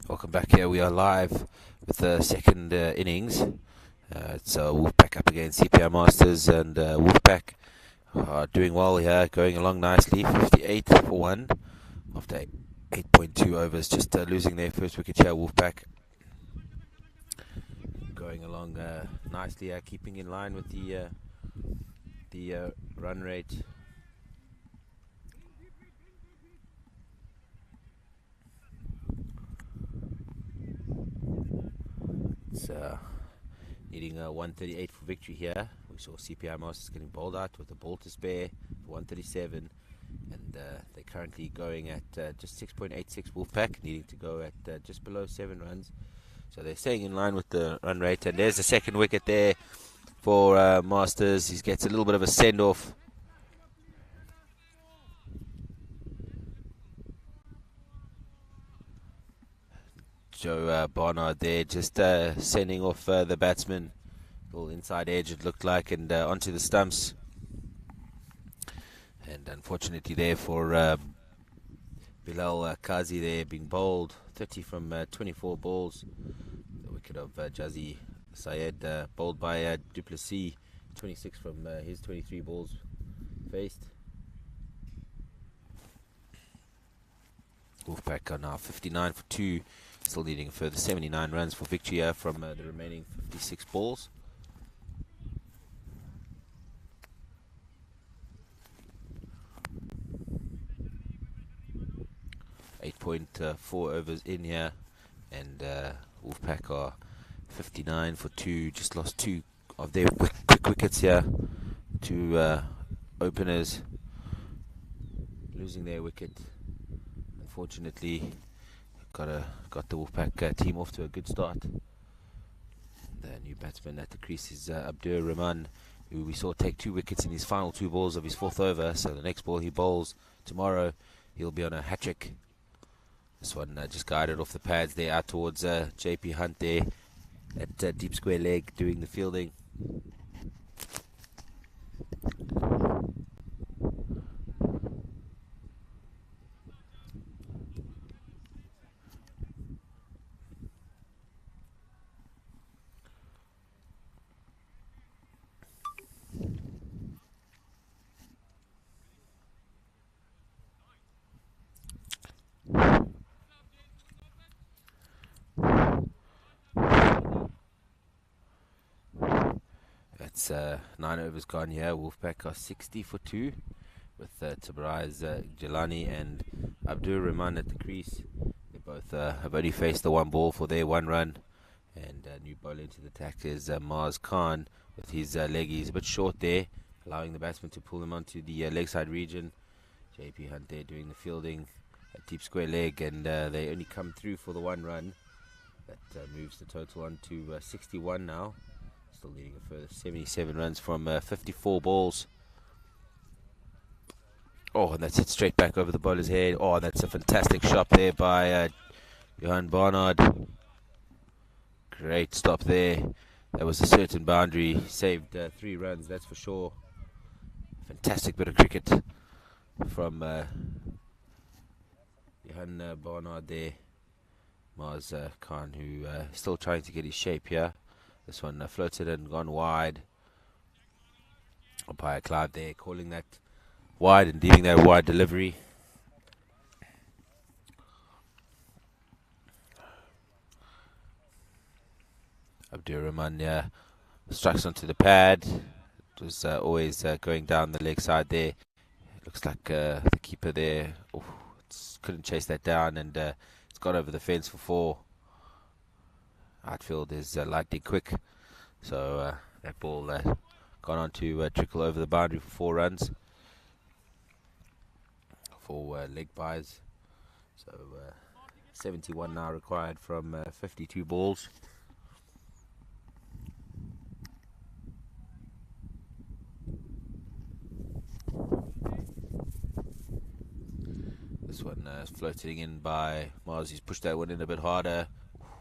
Welcome back here. We are live with the second innings. It's Wolfpack up against CPI Masters, and Wolfpack are doing well here, going along nicely. 58 for 1 after 8.2 overs, just losing their first wicket here. Wolfpack going along nicely, keeping in line with the run rate. It's needing 138 for victory here. We saw CPI Masters getting bowled out with a ball to spare for 137, and they're currently going at just 6.86. Wolfpack needing to go at just below 7 runs, so they're staying in line with the run rate. And there's the second wicket there for Masters. He gets a little bit of a send-off. Joe Barnard there just sending off the batsman. Little inside edge it looked like, and onto the stumps. And unfortunately there for Bilal Kazi there, being bowled 30 from 24 balls. The wicket of Jazzy Syed, bowled by Duplessis, 26 from his 23 balls faced. Wolfpack are now 59 for 2, still needing a further 79 runs for victory here from the remaining 56 balls. .4 overs in here, and Wolfpack are 59 for 2, just lost 2 of their quick wickets here. 2 openers losing their wicket. Unfortunately, got the Wolfpack team off to a good start. The new batsman at the crease is Abdur Rahman, who we saw take 2 wickets in his final 2 balls of his 4th over. So the next ball he bowls tomorrow, he'll be on a hat-trick. This one just guided off the pads there out towards JP Hunt there at deep square leg doing the fielding. That's 9 overs gone here. Wolfpack are 60 for 2 with Tabriz Jelani and Abdur Rahman at the crease. They both have only faced the 1 ball for their 1 run. And new bowler into the attack is Maz Khan with his leg. He's a bit short there, allowing the batsman to pull him onto the leg side region. JP Hunt there doing the fielding at deep square leg, and they only come through for the 1 run. That moves the total on to 61 now. Still needing a further 77 runs from 54 balls. Oh, and that's hit straight back over the bowler's head. Oh, that's a fantastic shot there by Johan Barnard. Great stop there. That was a certain boundary. Saved 3 runs, that's for sure. Fantastic bit of cricket from Johan Barnard there. Maz Khan, who is still trying to get his shape here. This one floated and gone wide. Umpire Clive there calling that wide and dealing that wide delivery. Abdur Rahman strikes onto the pad. It was always going down the leg side there. Looks like the keeper there couldn't chase that down, and it's gone over the fence for 4. Outfield is lightning quick, so that ball gone on to trickle over the boundary for 4 runs for leg buys. So 71 now required from 52 balls. This one is floating in by Mars. He's pushed that one in a bit harder.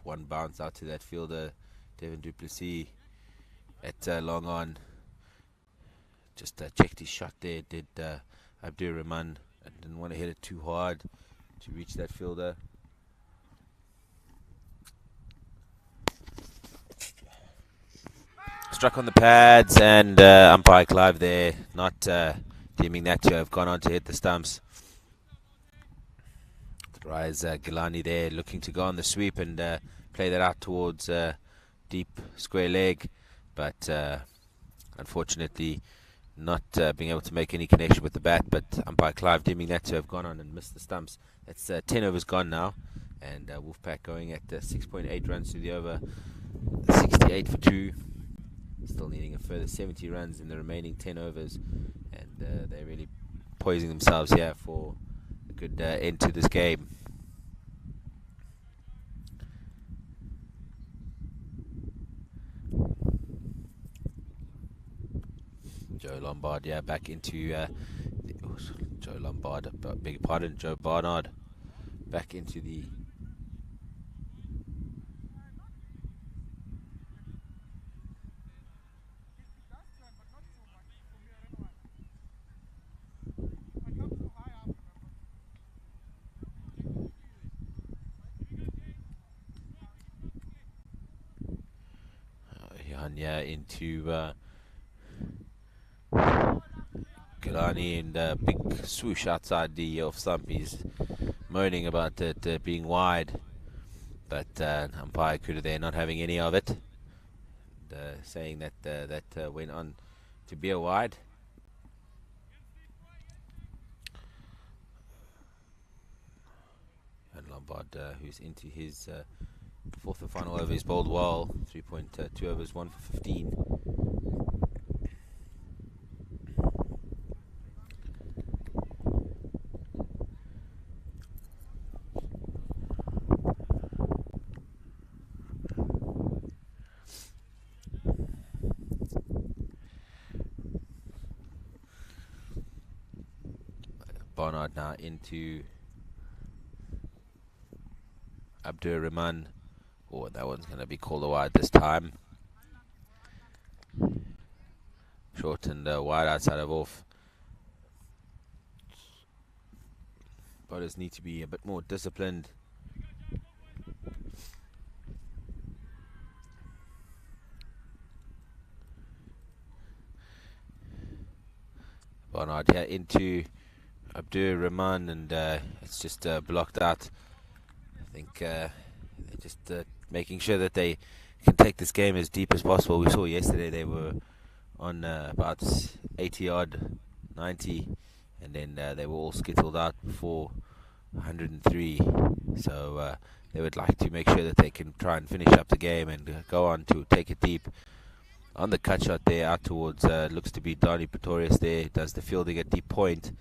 1 bounce out to that fielder, Devin Duplessis at long on. Just checked his shot there, did Abdur Rahman, and didn't want to hit it too hard to reach that fielder. struck on the pads, and umpire Clive there not deeming that to have gone on to hit the stumps. Rise Gilani there looking to go on the sweep and play that out towards deep square leg, but unfortunately not being able to make any connection with the bat, but umpire Clive deeming that to have gone on and missed the stumps. That's 10 overs gone now, and Wolfpack going at 6.8 runs to the over, 68 for 2, still needing a further 70 runs in the remaining 10 overs, and they're really poising themselves here for a good end to this game. Joe Lombard, back into Joe Lombard, beg your pardon, Joe Barnard, back into the into Gilani, and big swoosh outside the off stump. He's moaning about it being wide, but umpire Kuda there not having any of it, and, saying that that went on to be a wide. And Lombard, who's into his fourth and final over, his bowled well, 3.2 overs, 1 for 15. Barnard now into Abdur Rahman. Oh, that one's going to be called a wide this time. Short and wide outside of off. Bowlers need to be a bit more disciplined. Barnard here into Abdur Rahman, and it's just blocked out. I think they're just making sure that they can take this game as deep as possible. We saw yesterday they were on about 80 odd, 90, and then they were all skittled out before 103. So they would like to make sure that they can try and finish up the game and go on to take it deep. On the cut shot there out towards looks to be Donny Pretorius there, does the fielding at deep point,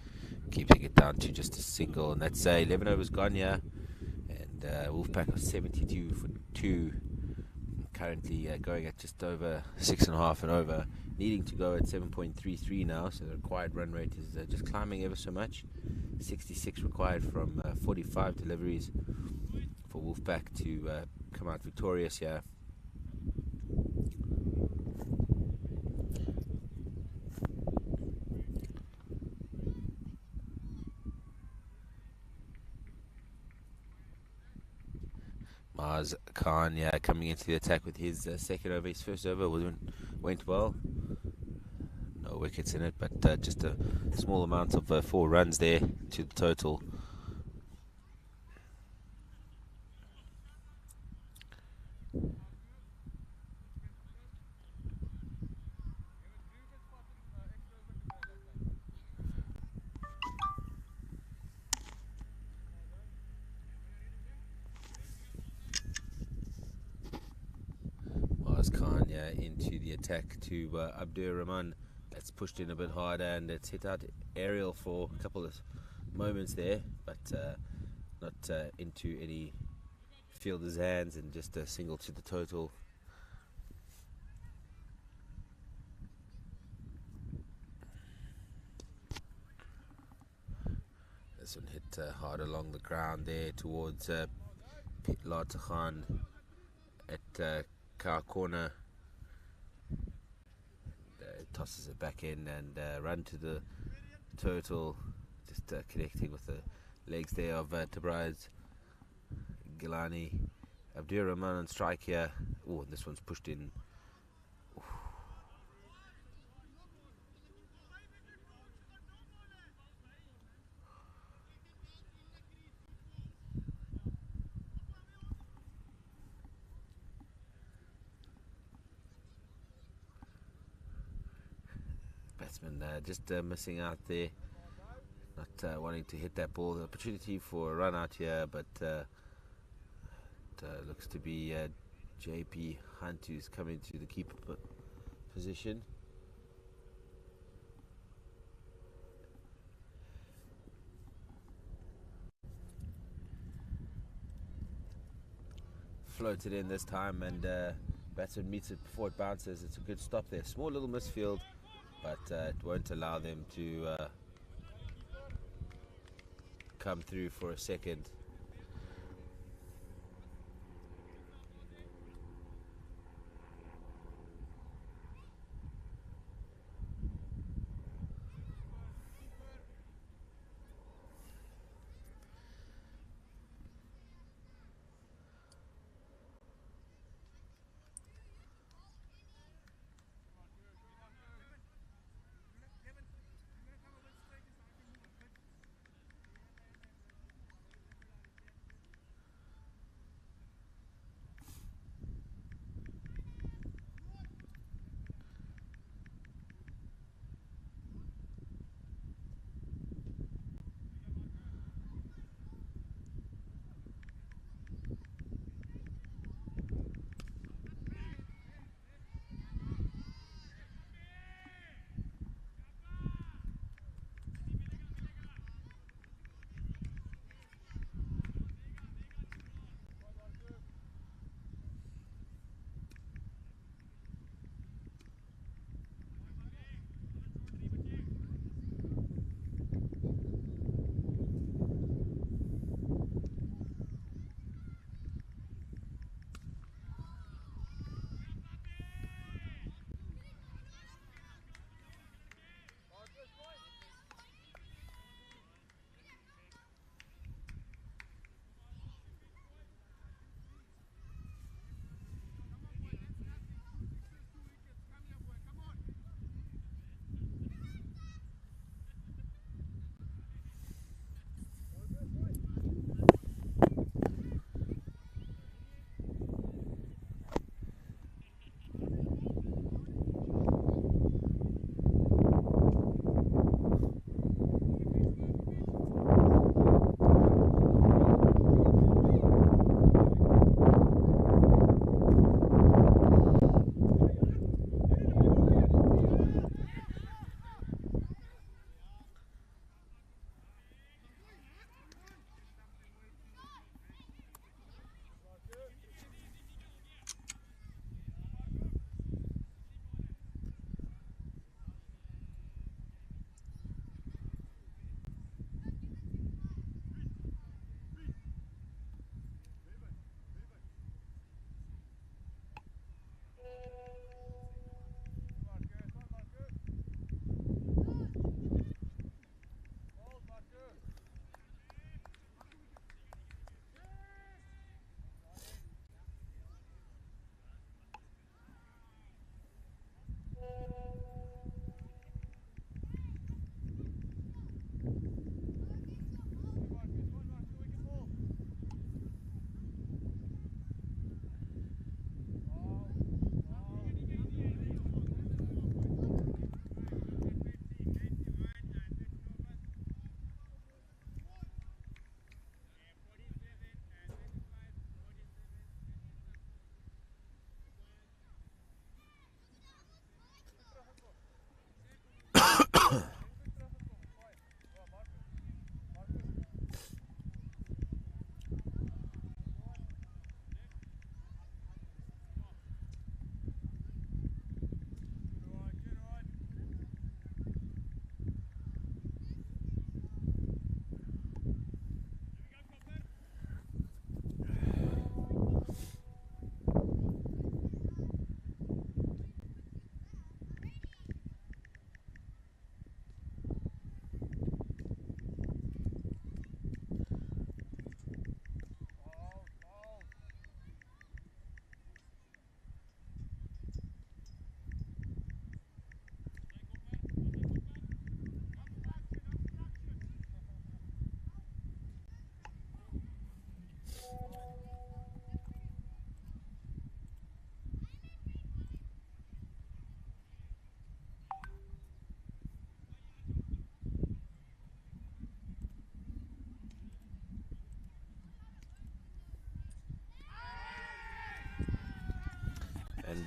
keeping it down to just a single, and that's 11 overs gone here, and Wolfpack of 72 for 2, currently going at just over 6.5 and over, needing to go at 7.33 now, so the required run rate is just climbing ever so much. 66 required from 45 deliveries for Wolfpack to come out victorious here. Maz Khan, coming into the attack with his second over. His first over went well. No wickets in it, but just a small amount of 4 runs there to the total. Khan into the attack to Abdur Rahman. That's pushed in a bit harder, and it's hit out aerial for a couple of moments there, but not into any fielder's hands, and just a single to the total. This one hit hard along the ground there towards Lata Khan at car corner. Tosses it back in and run to the total, just connecting with the legs there of Tabriz Gilani. Abdur Rahman on strike here. Oh, and this one's pushed in. batsman just missing out there, not wanting to hit that ball. The opportunity for a run out here, but it looks to be JP Hunt who's coming to the keeper position. Floated in this time, and batsman meets it before it bounces. It's a good stop there. Small little misfield, but it won't allow them to come through for a second.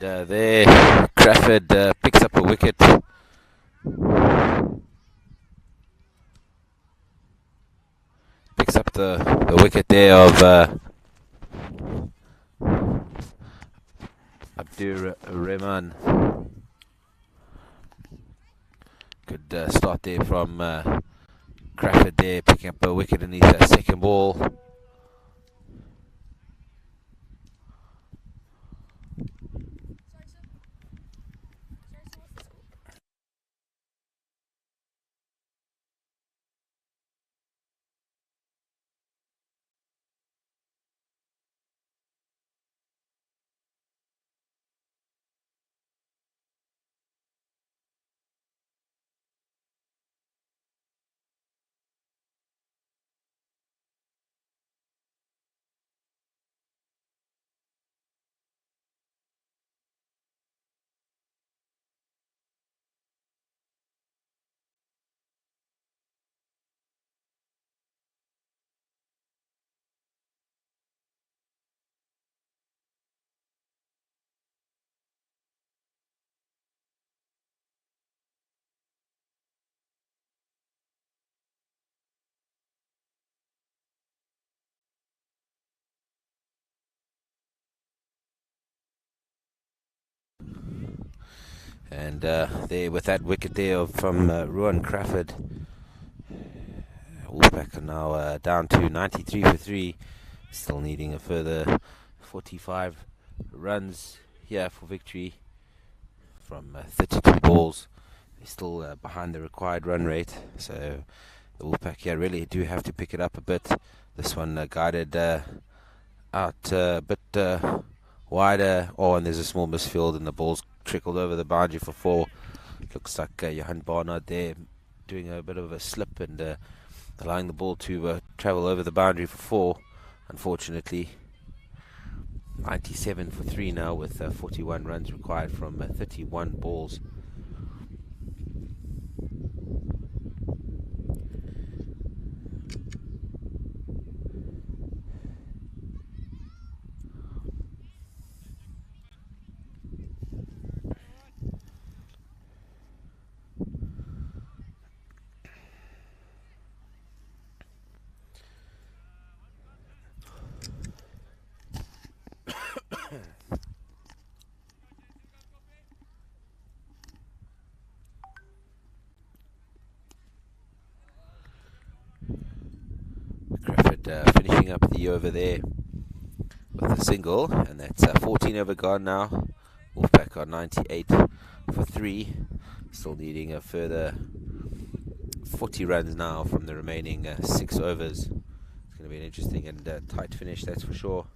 And there, Crawford picks up a wicket. Picks up the wicket there of Abdur Rahman. Good start there from Crawford there, picking up a wicket in his second ball. And there with that wicket there from Ruan Crawford, Wolfpack are now down to 93 for 3, still needing a further 45 runs here for victory from 32 balls. They're still behind the required run rate, so the Wolfpack here really do have to pick it up a bit. This one guided out a bit wider. Oh, and there's a small misfield and the ball's trickled over the boundary for 4. Looks like Johan Barnard there doing a bit of a slip and allowing the ball to travel over the boundary for 4. Unfortunately, 97 for 3 now with 41 runs required from 31 balls. Crawford finishing up the over there with a single, and that's 14 over gone now. Wolfpack on 98 for 3, still needing a further 40 runs now from the remaining 6 overs. It's going to be an interesting and tight finish, that's for sure.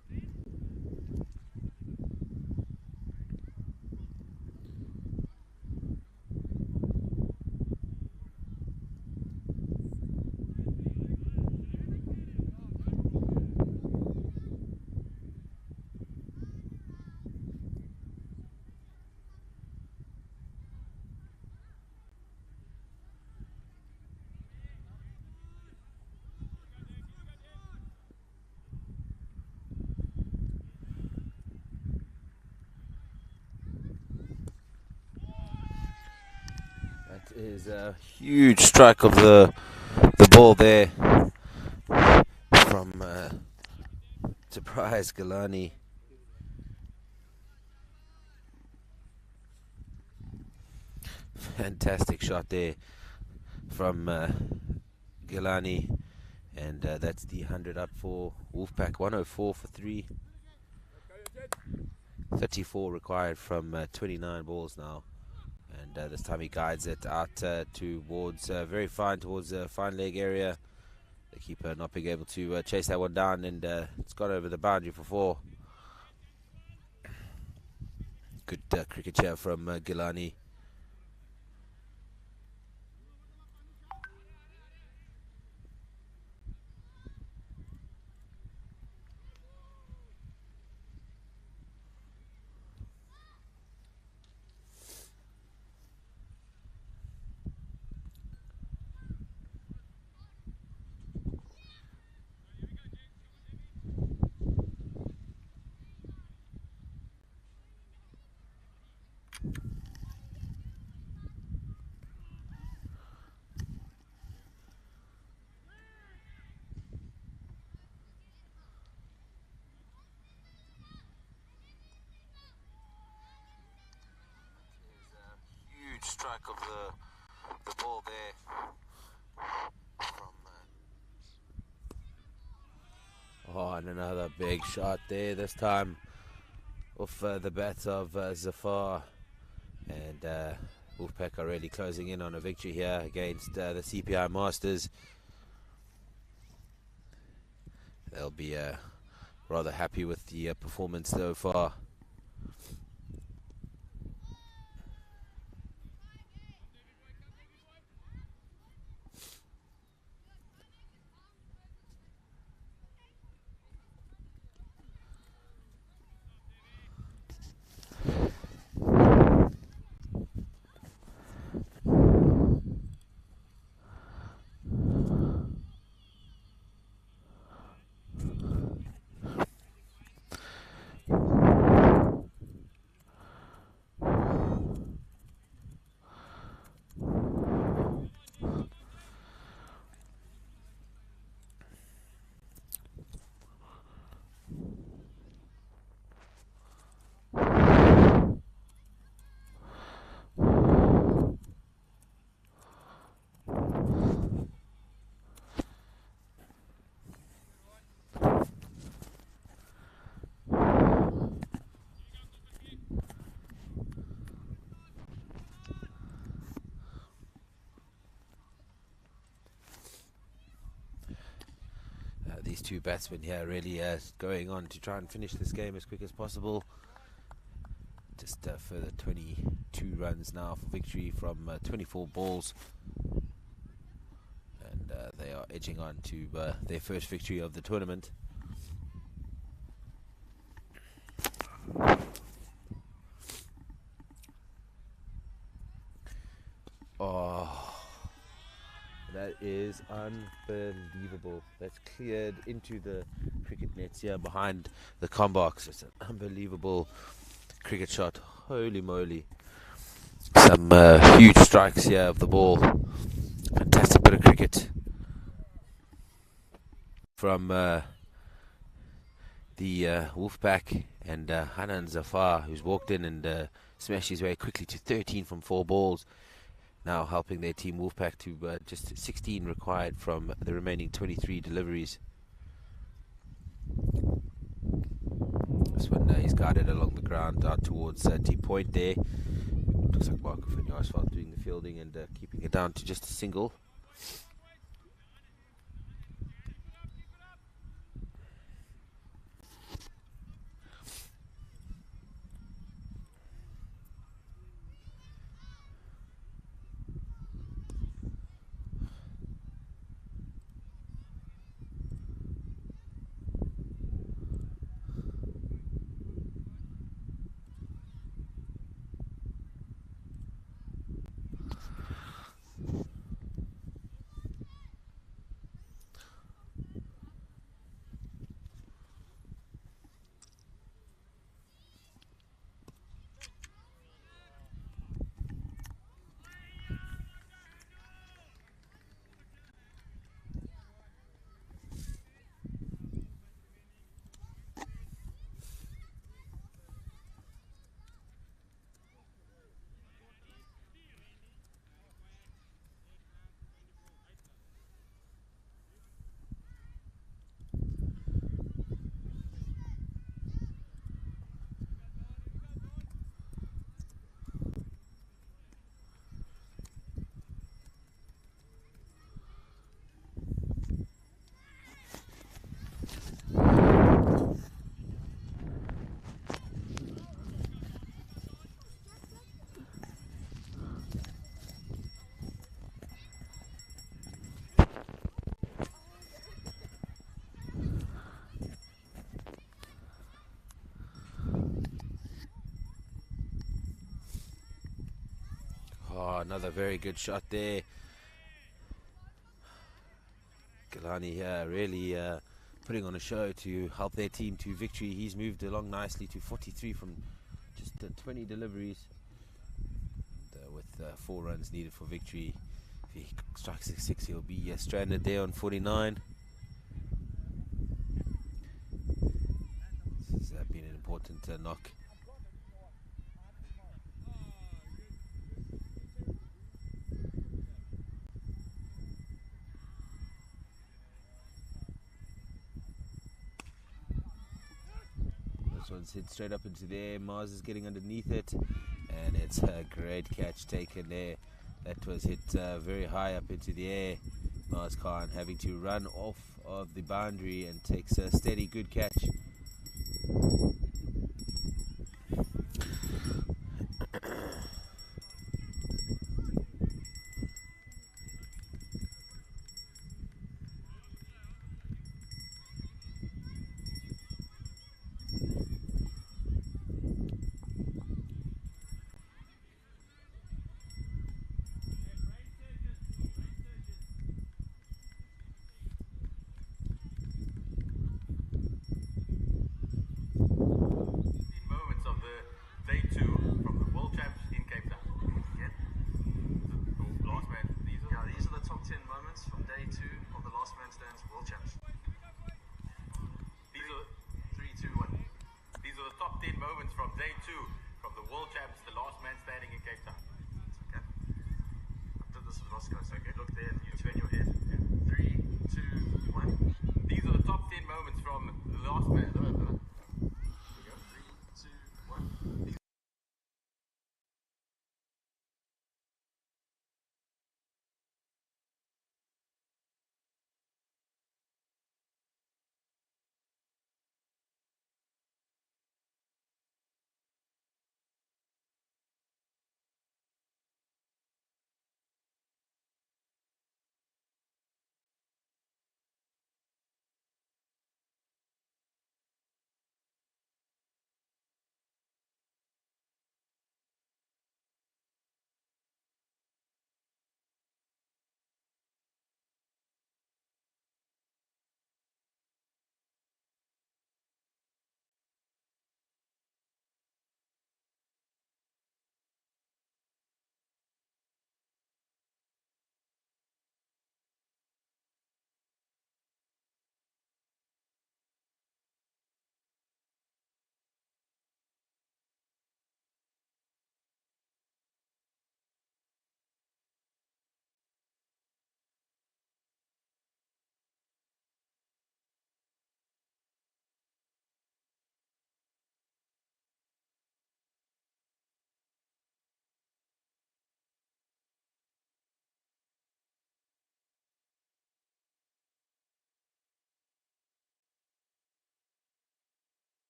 That is a huge strike of the ball there from Surprise Galani. Fantastic shot there from Gilani, and that's the 100 up for Wolfpack. 104 for 3, 34 required from 29 balls now, and this time he guides it out towards very fine towards the fine leg area. The keeper not being able to chase that one down, and it's gone over the boundary for 4. Good cricket here from Gilani. of the ball there. And another big shot there, this time off the bat of Zafar. And Wolfpack are really closing in on a victory here against the CPI Masters. They'll be rather happy with the performance so far. These two batsmen here really going on to try and finish this game as quick as possible. Just further 22 runs now for victory from 24 balls. And they are edging on to their first victory of the tournament. Oh, that is unbelievable. That's cleared into the cricket nets here behind the com box. It's an unbelievable cricket shot. Holy moly. Some huge strikes here of the ball. Fantastic bit of cricket from the Wolfpack and Hanan Zafar, who's walked in and smashed his way quickly to 13 from 4 balls. Now helping their team Wolfpack to just 16 required from the remaining 23 deliveries. This one he's guided along the ground out towards deep point there. Looks like Marco Finyarsveld doing the fielding and keeping it down to just a single. Oh, another very good shot there. Galani here really putting on a show to help their team to victory. He's moved along nicely to 43 from just 20 deliveries. With 4 runs needed for victory. If he strikes a 6, he'll be stranded there on 49. This has been an important knock. This one's hit straight up into the air. Mars is getting underneath it, and it's a great catch taken there. That was hit very high up into the air. Mars Khan having to run off of the boundary and takes a steady, good catch. These are the top 10 moments from day 2 from the World Champs, the last man standing